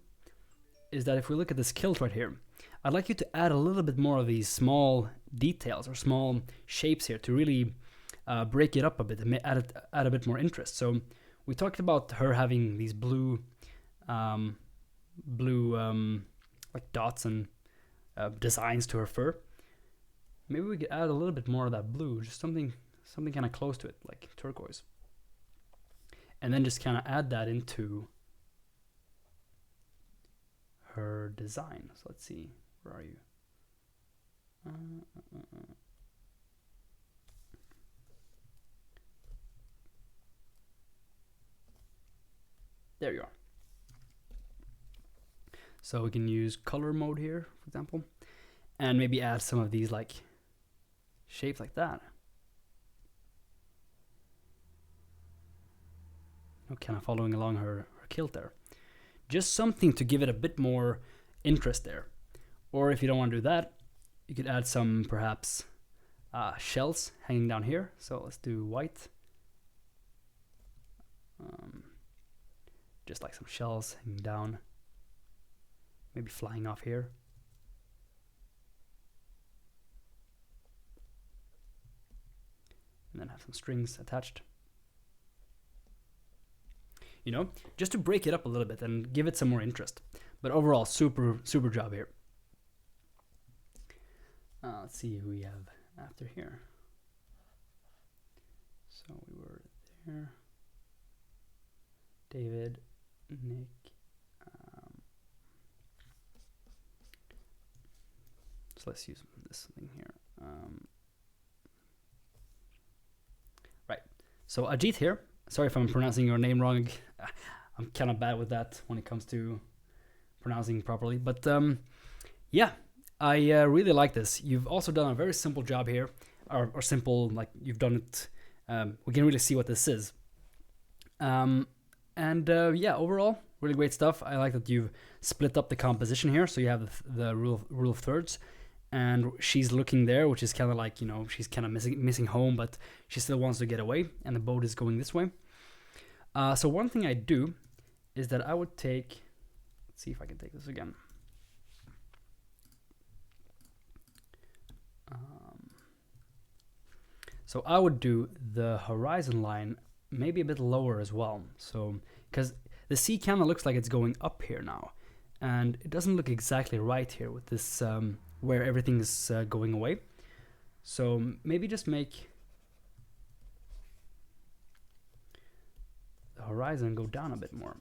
is that if we look at this kilt right here, I'd like you to add a little bit more of these small details or small shapes here to really break it up a bit and add a bit more interest. So we talked about her having these blue like dots and designs to her fur. Maybe we could add a little bit more of that blue, just something kind of close to it, like turquoise. And then just kind of add that into her design. So let's see, where are you? There you are. So we can use color mode here, for example, and maybe add some of these like shapes like that. Kind of following along her kilt there. Just something to give it a bit more interest there. Or if you don't want to do that, you could add some perhaps shells hanging down here. So let's do white. Just like some shells hanging down. Maybe flying off here. And then have some strings attached. You know, just to break it up a little bit and give it some more interest. But overall, super job here. Let's see who we have after here. So we were there. David, Nick. So let's use this thing here. Right. So Ajit here. Sorry if I'm pronouncing your name wrong. I'm kind of bad with that when it comes to pronouncing properly. But yeah, I really like this. You've also done a very simple job here, or simple, like you've done it. We can really see what this is. Yeah, overall, really great stuff. I like that you've split up the composition here. So you have the rule of thirds. And she's looking there, which is kind of like, you know, she's kind of missing home, but she still wants to get away, and the boat is going this way. So one thing I do is that I would take, let's see if I can take this again. So I would do the horizon line maybe a bit lower as well. So, because the sea kind of looks like it's going up here now, and it doesn't look exactly right here with this where everything is going away. So maybe just make the horizon go down a bit more.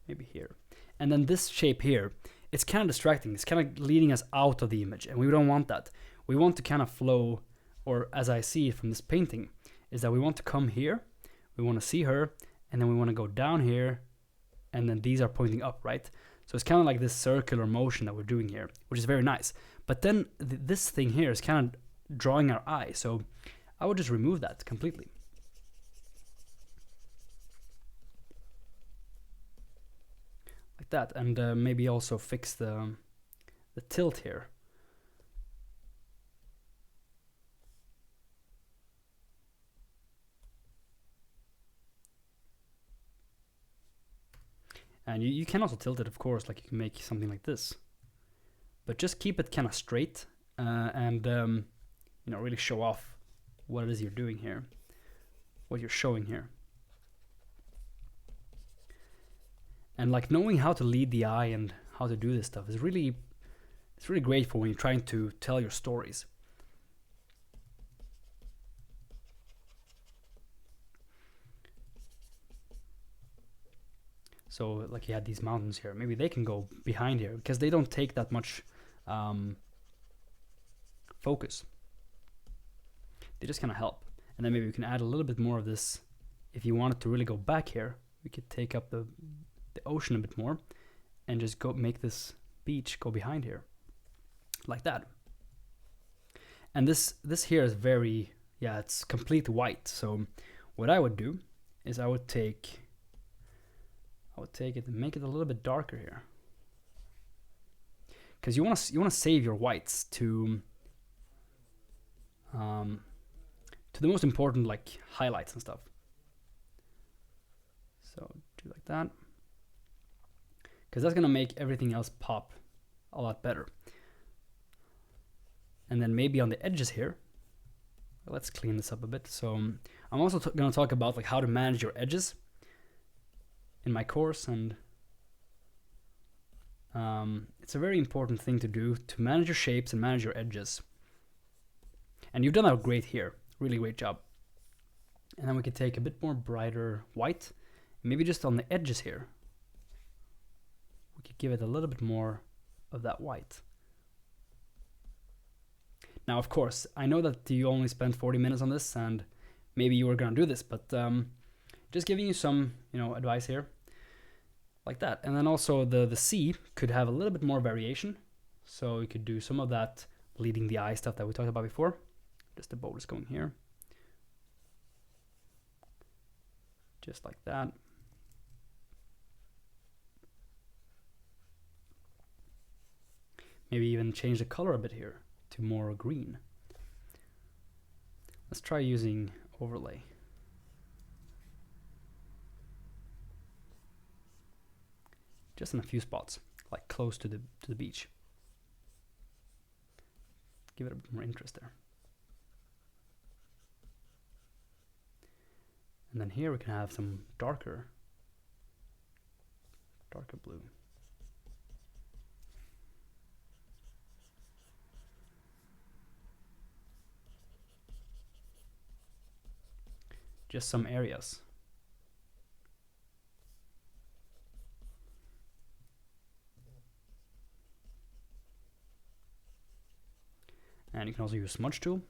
Maybe here. And then this shape here, it's kind of distracting. It's kind of leading us out of the image, and we don't want that. We want to kind of flow, or as I see it from this painting, is that we want to come here, we want to see her, and then we want to go down here, and then these are pointing up, right? So it's kind of like this circular motion that we're doing here, which is very nice. But then this thing here is kind of drawing our eye, so I would just remove that completely. Like that, and maybe also fix the tilt here. And you can also tilt it, of course, like you can make something like this. But just keep it kind of straight and you know, really show off what it is you're doing here, what you're showing here. And like knowing how to lead the eye and how to do this stuff is really, it's really great for when you're trying to tell your stories. So like you had these mountains here, maybe they can go behind here because they don't take that much focus. They just kind of help. And then maybe we can add a little bit more of this. If you want it to really go back here, we could take up the ocean a bit more and just go make this beach go behind here like that. And this here is very, yeah, it's complete white. So what I would do is I would take it and make it a little bit darker here, because you want to save your whites to the most important like highlights and stuff. So do like that, because that's gonna make everything else pop a lot better. And then maybe on the edges here, let's clean this up a bit. So I'm also gonna talk about like how to manage your edges in my course, and it's a very important thing to do, to manage your shapes and manage your edges. And you've done that great here, really great job. And then we could take a bit more brighter white, maybe just on the edges here. We could give it a little bit more of that white. Now, of course, I know that you only spent 40 minutes on this, and maybe you were gonna do this, but just giving you some, you know, advice here, like that. And then also the sea could have a little bit more variation, so you could do some of that leading the eye stuff that we talked about before. Just the boat is going here, just like that. Maybe even change the color a bit here to more green. Let's try using overlay. Just in a few spots, like close to the beach. Give it a bit more interest there. And then here we can have some darker blue. Just some areas. And you can also use smudge tool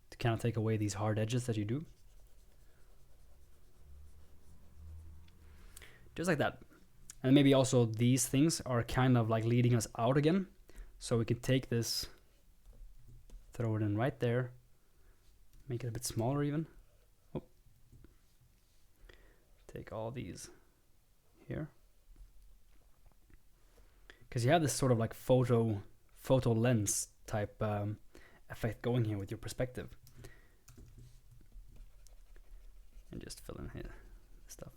to kind of take away these hard edges that you do. Just like that. And maybe also these things are kind of like leading us out again. So we could take this, throw it in right there, make it a bit smaller even. Oh. Take all these here. Because you have this sort of like photo lens type effect going here with your perspective. And just fill in here stuff.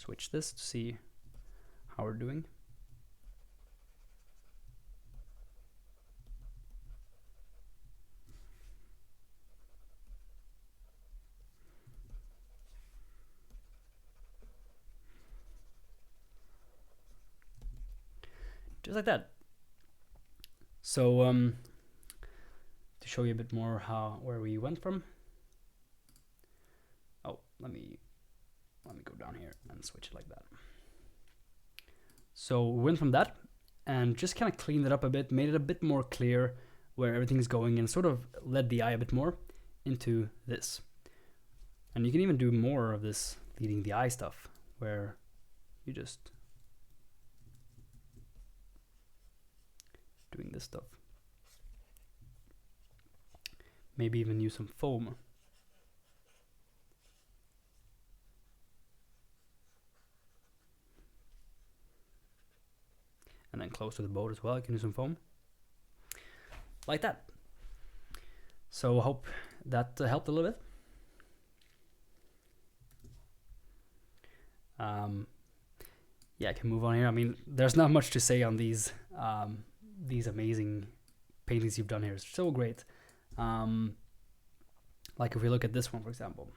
switch this to see how we're doing. Just like that. So to show you a bit more where we went from. Oh, let me go down here and switch it like that. So we went from that and just kind of cleaned it up a bit, made it a bit more clear where everything is going, and sort of led the eye a bit more into this. And you can even do more of this leading the eye stuff, where you just doing this stuff. Maybe even use some foam. And then close to the boat as well, you can use some foam. Like that. So I hope that helped a little bit. Yeah, I can move on here. I mean, there's not much to say on these amazing paintings you've done here. It's so great. Like if we look at this one, for example.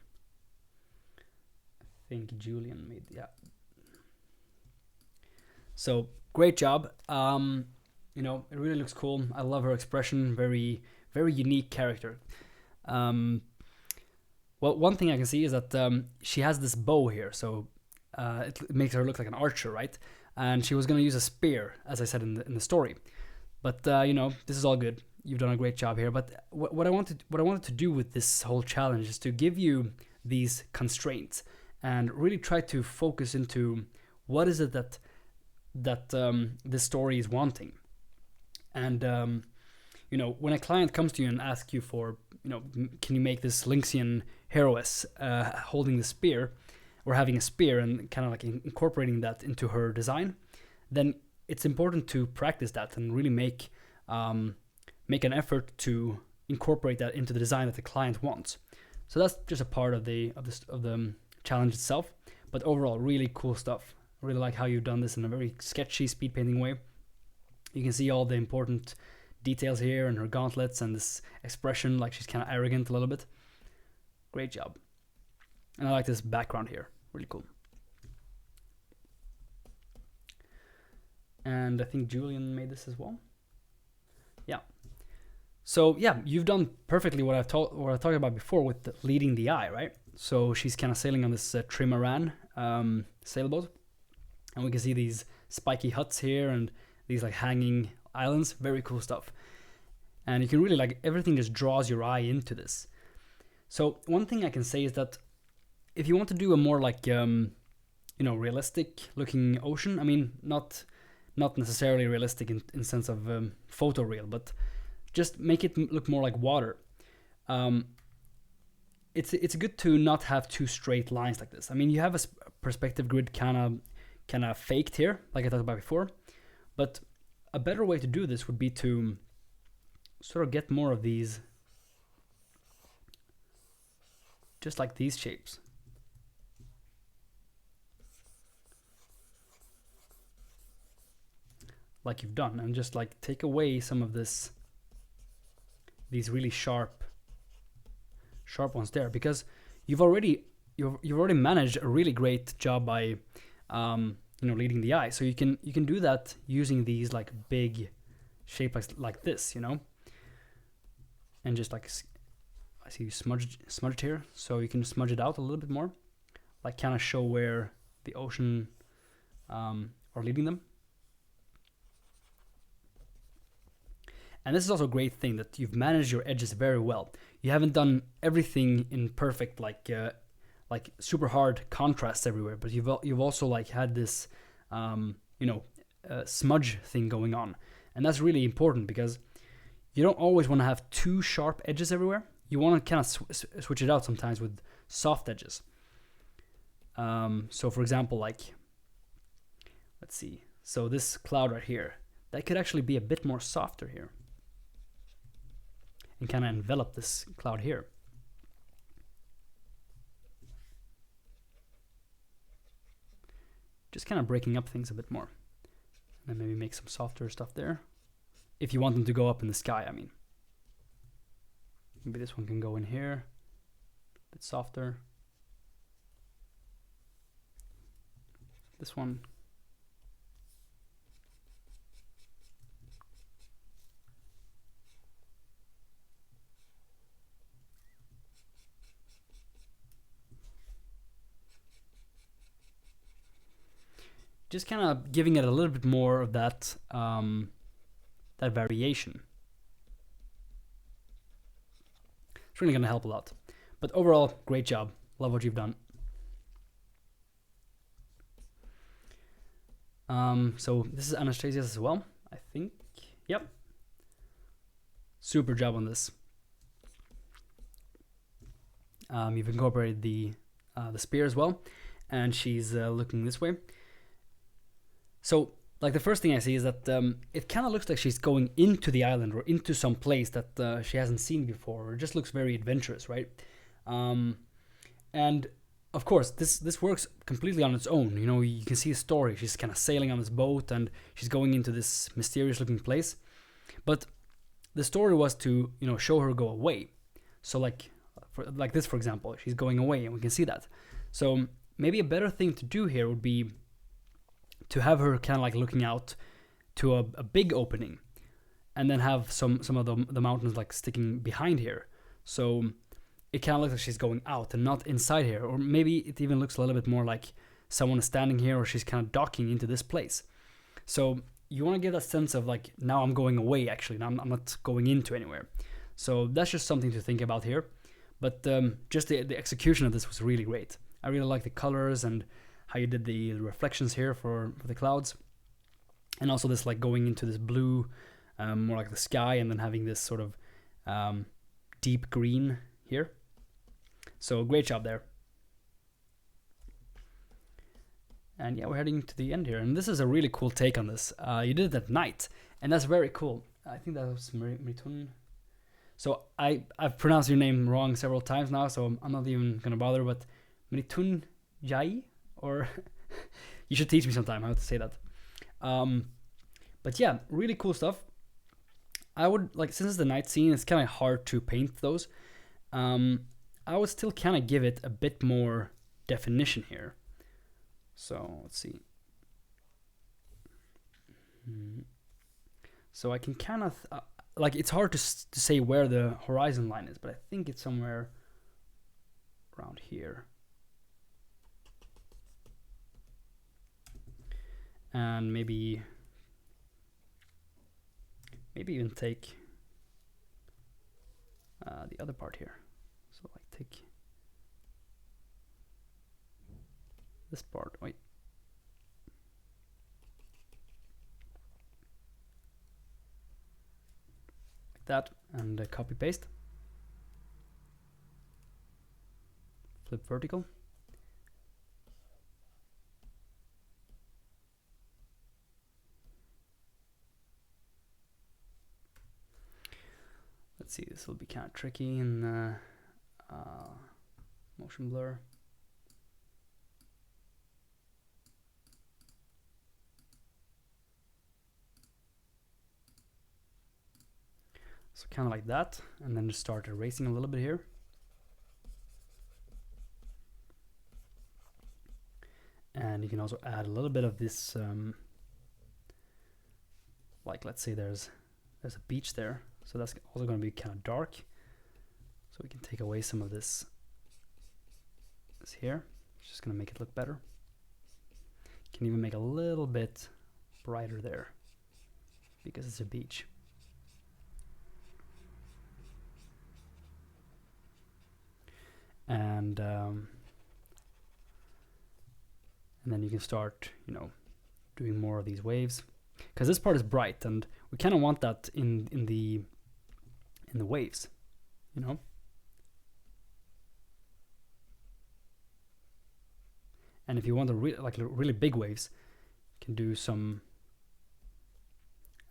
I think Julian made, yeah. So great job. You know, it really looks cool. I love her expression. Very, very unique character. Well, one thing I can see is that she has this bow here, so it makes her look like an archer, right? And she was going to use a spear, as I said in the story. But you know, this is all good. You've done a great job here. But what I wanted to do with this whole challenge is to give you these constraints and really try to focus into what is it that this story is wanting. And you know, when a client comes to you and asks you for, you know, can you make this Lynxian heroess holding the spear or having a spear and kind of like incorporating that into her design, then it's important to practice that and really make an effort to incorporate that into the design that the client wants. So that's just a part of the challenge itself. But overall, really cool stuff. I really like how you've done this in a very sketchy speed painting way. You can see all the important details here and her gauntlets and this expression, like she's kind of arrogant a little bit. Great job. And I like this background here. Really cool. And I think Julian made this as well. Yeah. So yeah, you've done perfectly what I talked about before with the leading the eye, right? So she's kind of sailing on this trimaran sailboat, and we can see these spiky huts here and these like hanging islands. Very cool stuff. And you can really, like, everything just draws your eye into this. So one thing I can say is that if you want to do a more like you know, realistic looking ocean, I mean, not necessarily realistic in sense of photoreal, but just make it look more like water. It's good to not have two straight lines like this. I mean, you have a perspective grid kind of faked here, like I talked about before, but a better way to do this would be to sort of get more of these, just like these shapes. Like you've done, and just like take away some of these really sharp ones there, because you've already managed a really great job by you know, leading the eye. So you can do that using these like big shapes like this, you know, and just like, I see you smudged here, so you can smudge it out a little bit more, like kind of show where the ocean are leading them. And this is also a great thing, that you've managed your edges very well. You haven't done everything in perfect, like super hard contrasts everywhere, but you've also like had this, you know, smudge thing going on, and that's really important because you don't always want to have too sharp edges everywhere. You want to kind of switch it out sometimes with soft edges. So for example, like, let's see. So this cloud right here, that could actually be a bit more softer here, and kind of envelop this cloud here. just kind of breaking up things a bit more. And then maybe make some softer stuff there. If you want them to go up in the sky, I mean. Maybe this one can go in here, a bit softer. This one. Just kind of giving it a little bit more of that that variation. It's really gonna help a lot. But overall, great job. Love what you've done. So this is Anastasia's as well, I think. Yep. Super job on this. You've incorporated the spear as well, and she's looking this way. So, like, the first thing I see is that it kind of looks like she's going into the island or into some place that she hasn't seen before. It just looks very adventurous, right? And of course, this works completely on its own. You know, you can see a story. She's kind of sailing on this boat and she's going into this mysterious-looking place. But the story was to, you know, show her go away. So, like this, for example, she's going away, and we can see that. So maybe a better thing to do here would be to have her kind of like looking out to a big opening, and then have some of the mountains like sticking behind here. So it kind of looks like she's going out and not inside here. Or maybe it even looks a little bit more like someone is standing here, or she's kind of docking into this place. So you want to give that sense of like, now I'm going away actually, now I'm not going into anywhere. So that's just something to think about here. But just the execution of this was really great. I really like the colors and how you did the reflections here for the clouds, and also this like going into this blue, more like the sky, and then having this sort of deep green here. So great job there. And yeah, we're heading to the end here, and this is a really cool take on this. You did it at night, and that's very cool. I think that was Meritun. So I've pronounced your name wrong several times now, so I'm not even gonna bother. But Meritun Jai. Or you should teach me sometime how to say that. But yeah, really cool stuff. I would like, since it's the night scene, it's kind of hard to paint those. I would still kind of give it a bit more definition here. So let's see. So I can kind of like, it's hard to say where the horizon line is, but I think it's somewhere around here. And maybe even take the other part here. So like take this part. Wait. Like that, and copy paste. Flip vertical. Let's see, this will be kind of tricky in motion blur. So kind of like that, and then just start erasing a little bit here. And you can also add a little bit of this, like let's say there's a beach there. So that's also going to be kind of dark. So we can take away some of this here. It's just going to make it look better. Can even make a little bit brighter there because it's a beach. And then you can start, you know, doing more of these waves, because this part is bright, and we kind of want that in the waves, you know. And if you want really big waves, you can do some.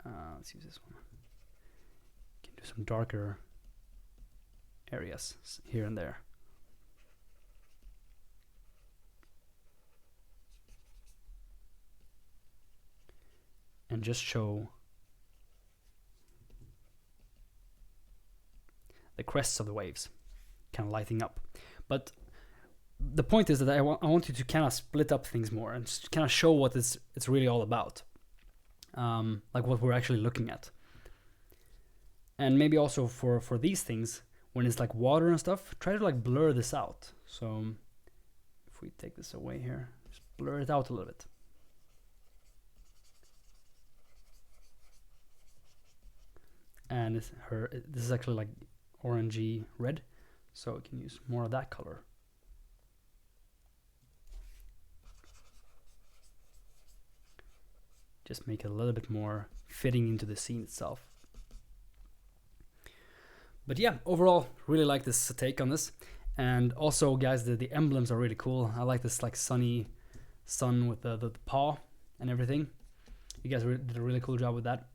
Let's use this one. You can do some darker areas here and there. and just show the crests of the waves kind of lighting up. But the point is that I want you to kind of split up things more and just kind of show what it's really all about, like what we're actually looking at. And maybe also for these things, when it's like water and stuff, try to like blur this out. So if we take this away here, just blur it out a little bit. And this is actually like orangey red, so we can use more of that color. Just make it a little bit more fitting into the scene itself. But yeah, overall, really like this take on this. And also, guys, the emblems are really cool. I like this like sunny sun with the paw and everything. You guys did a really cool job with that.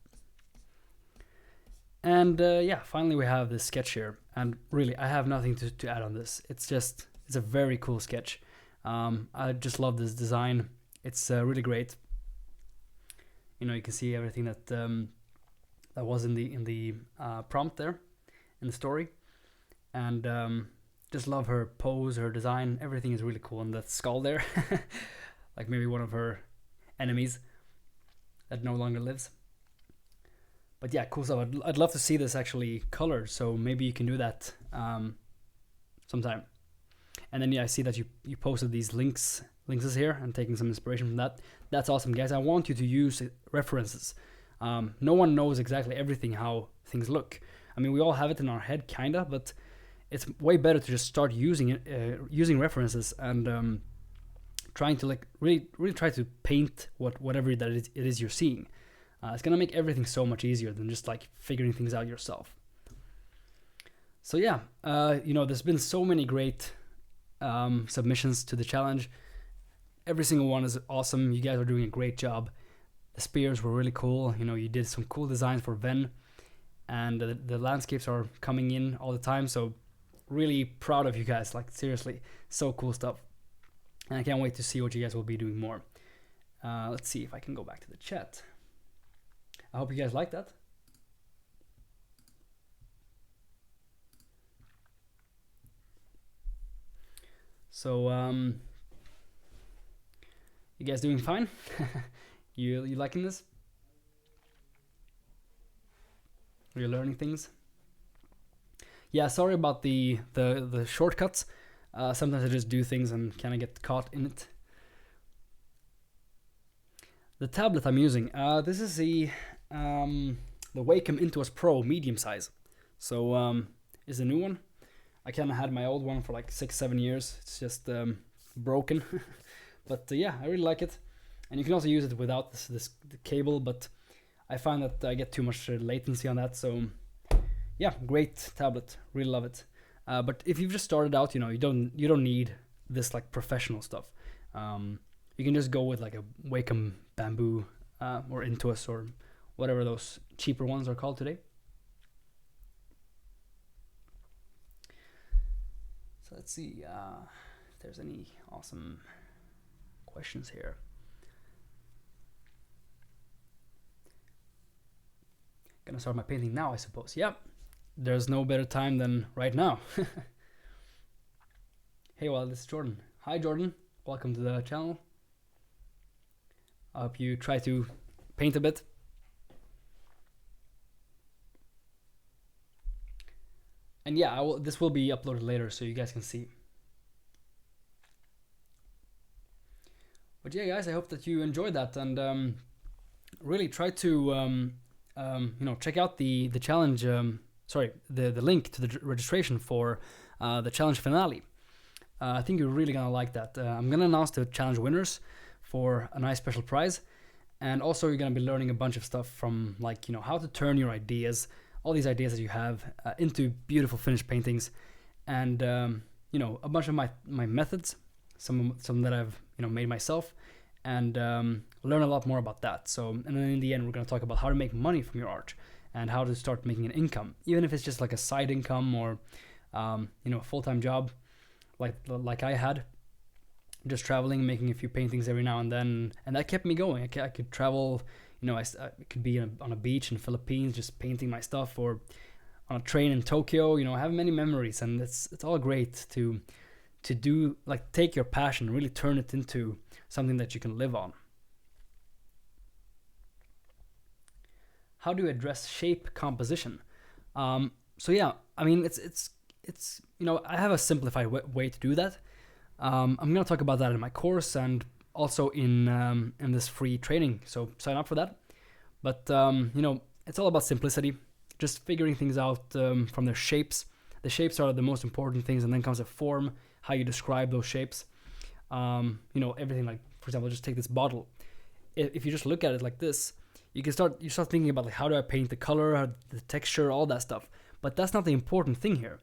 And yeah, finally we have this sketch here. And really, I have nothing to add on this. It's a very cool sketch. I just love this design. It's really great. You know, you can see everything that that was in the prompt there, in the story. And just love her pose, her design. Everything is really cool. And that skull there, like maybe one of her enemies that no longer lives. But yeah, cool stuff. I'd love to see this actually colored, so maybe you can do that sometime. And then yeah, I see that you posted these links here and taking some inspiration from that. That's awesome, guys. I want you to use references. No one knows exactly everything how things look. I mean, we all have it in our head, kinda, but it's way better to just start using it, using references and trying to like really try to paint whatever that it is you're seeing. It's gonna make everything so much easier than just like figuring things out yourself. So yeah, you know, there's been so many great submissions to the challenge. Every single one is awesome. You guys are doing a great job. The spears were really cool. You know, you did some cool designs for Ven, and the landscapes are coming in all the time. So really proud of you guys. Like seriously, so cool stuff. And I can't wait to see what you guys will be doing more. Let's see if I can go back to the chat. I hope you guys like that. So you guys doing fine? you liking this? Are you learning things? Yeah, sorry about the shortcuts. Sometimes I just do things and kind of get caught in it. The tablet I'm using, this is the Wacom Intuos Pro medium size. So is a new one. I kind of had my old one for like 6-7 years. It's just broken. But yeah, I really like it. And you can also use it without the cable, but I find that I get too much latency on that. So yeah, great tablet. Really love it. But if you've just started out, you know, you don't need this like professional stuff. You can just go with like a Wacom Bamboo or Intuos or whatever those cheaper ones are called today. So let's see if there's any awesome questions here. Gonna start my painting now, I suppose. Yep, there's no better time than right now. Hey, well, this is Jordan. Hi, Jordan. Welcome to the channel. I hope you try to paint a bit. And yeah, this will be uploaded later so you guys can see. But yeah, guys, I hope that you enjoyed that and really try to you know, check out the challenge. Sorry, the link to the registration for the challenge finale. I think you're really gonna like that. I'm gonna announce the challenge winners for a nice special prize, and also you're gonna be learning a bunch of stuff from, like, you know, how to turn your ideas, all these ideas that you have, into beautiful finished paintings, and you know, a bunch of my methods, some that I've, you know, made myself, and learn a lot more about that. So, and then in the end, we're gonna talk about how to make money from your art and how to start making an income, even if it's just like a side income or you know, a full-time job, like I had. Just traveling, making a few paintings every now and then, and that kept me going. I could travel, it could be on a beach in the Philippines, just painting my stuff, or on a train in Tokyo. I have many memories, and it's all great to do, like, take your passion and really turn it into something that you can live on. How do you address shape composition? So yeah, I mean, it's I have a simplified way to do that. I'm gonna talk about that in my course and also in this free training. So sign up for that. But it's all about simplicity, just figuring things out from their shapes. The shapes are the most important things, and then comes a form, how you describe those shapes. Everything, like, for example, just take this bottle. If you just look at it like this, you start thinking about, like, how do I paint the color, the texture, all that stuff. But that's not the important thing here.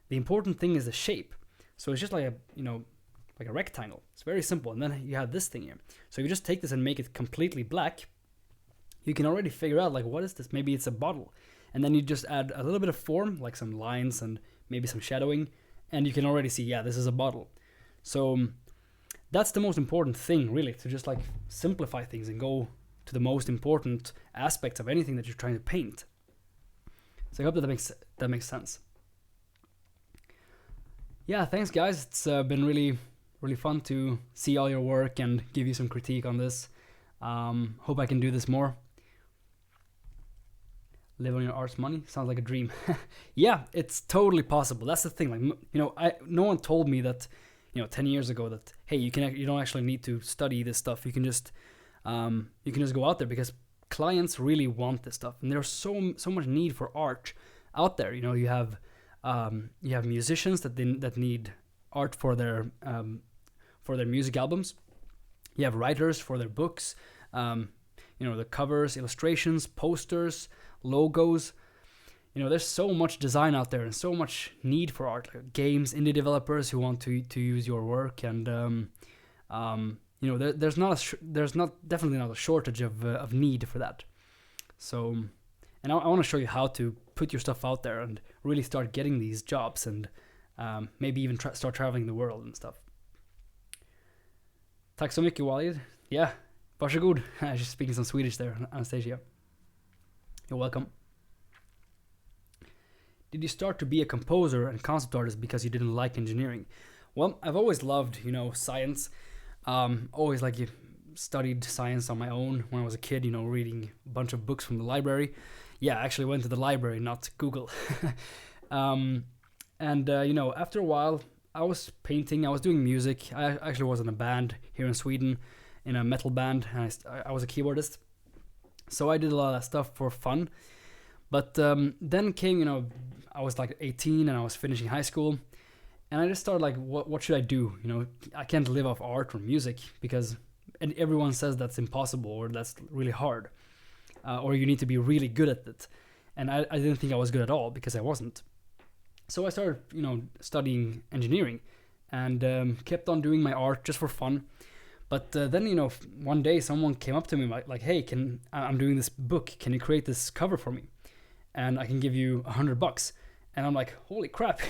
The important thing is the shape. So it's just like a rectangle. It's very simple. And then you have this thing here. So if you just take this and make it completely black, you can already figure out, like, what is this? Maybe it's a bottle. And then you just add a little bit of form, like some lines and maybe some shadowing, and you can already see, yeah, this is a bottle. So that's the most important thing, really, to just, like, simplify things and go to the most important aspects of anything that you're trying to paint. So I hope that makes sense. Yeah, thanks guys. It's been really, really fun to see all your work and give you some critique on this. Hope I can do this more. Live on your art's money sounds like a dream. Yeah, it's totally possible. That's the thing. Like, no one told me that, 10 years ago, that, hey, you don't actually need to study this stuff. You can just go out there, because clients really want this stuff, and there's so much need for art out there. You have musicians that need art for their music albums. You have writers for their books. The covers, illustrations, posters, logos. There's so much design out there and so much need for art. Like games, indie developers who want to use your work, and there's definitely not a shortage of need for that. So, and I want to show you how to put your stuff out there and really start getting these jobs, and maybe even start traveling the world and stuff. Tack så mycket, Walid. Yeah, varsågod. I'm just speaking some Swedish there, Anastasia. You're welcome. Did you start to be a composer and concept artist because you didn't like engineering? Well, I've always loved, science. Always studied science on my own when I was a kid, reading a bunch of books from the library. Yeah, I actually went to the library, not Google. After a while, I was painting, I was doing music. I actually was in a band here in Sweden, in a metal band, and I was a keyboardist. So I did a lot of that stuff for fun. But then came, I was like 18 and I was finishing high school. And I just started like, what should I do? I can't live off art or music, because everyone says that's impossible, or that's really hard. Or you need to be really good at it. And I didn't think I was good at all, because I wasn't. So I started, studying engineering, and kept on doing my art just for fun. But then, one day someone came up to me like, hey, I'm doing this book. Can you create this cover for me? And I can give you $100. And I'm like, holy crap,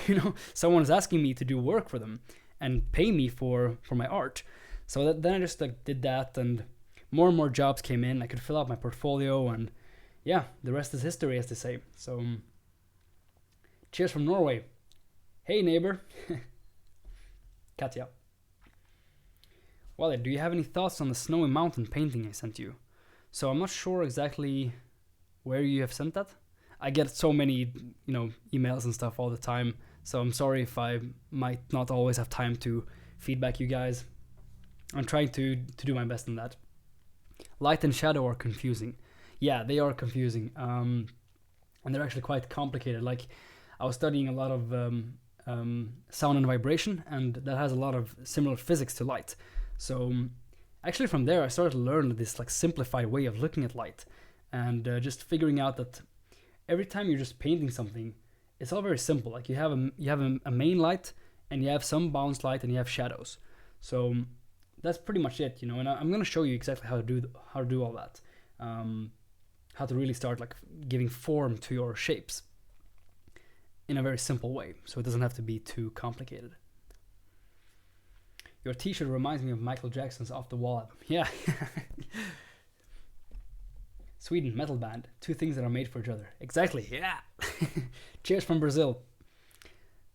someone is asking me to do work for them and pay me for my art. So then I just did that, and more jobs came in. I could fill out my portfolio, and yeah, the rest is history, as they say. So cheers from Norway. Hey neighbor. Katja. Well, do you have any thoughts on the snowy mountain painting I sent you? So I'm not sure exactly where you have sent that. I get so many, emails and stuff all the time. So I'm sorry if I might not always have time to feedback you guys. I'm trying to do my best in that. Light and shadow are confusing. Yeah, they are confusing. And they're actually quite complicated. Like, I was studying a lot of sound and vibration, and that has a lot of similar physics to light. So actually from there I started to learn this simplified way of looking at light, and just figuring out that every time you're just painting something, it's all very simple. Like you have a main light, and you have some bounce light, and you have shadows. So that's pretty much it, and I'm going to show you exactly how to do all that. How to really start giving form to your shapes in a very simple way, so it doesn't have to be too complicated. Your t-shirt reminds me of Michael Jackson's Off the Wall album. Yeah. Sweden, metal band. Two things that are made for each other. Exactly, yeah. Cheers from Brazil.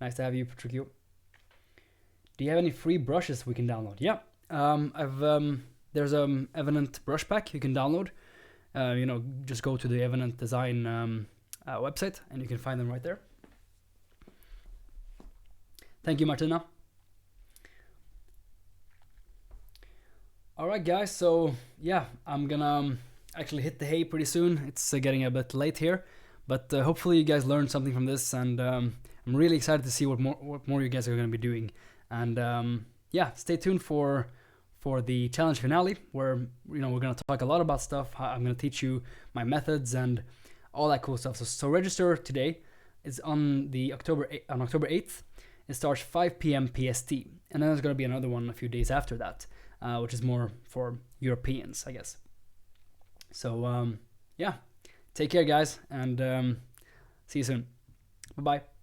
Nice to have you, Patricio. Do you have any free brushes we can download? Yeah, there's a Evident brush pack you can download. Just go to the Evident Design website and you can find them right there. Thank you, Martina. All right, guys. So yeah, I'm gonna actually hit the hay pretty soon. It's getting a bit late here, but hopefully you guys learned something from this, and I'm really excited to see what more you guys are gonna be doing. And yeah, stay tuned for the challenge finale, where we're gonna talk a lot about stuff. I'm gonna teach you my methods and all that cool stuff. So register today. It's on October 8th. It starts 5 p.m. PST, and then there's gonna be another one a few days after that, which is more for Europeans, I guess. So yeah, take care, guys, and see you soon. Bye bye.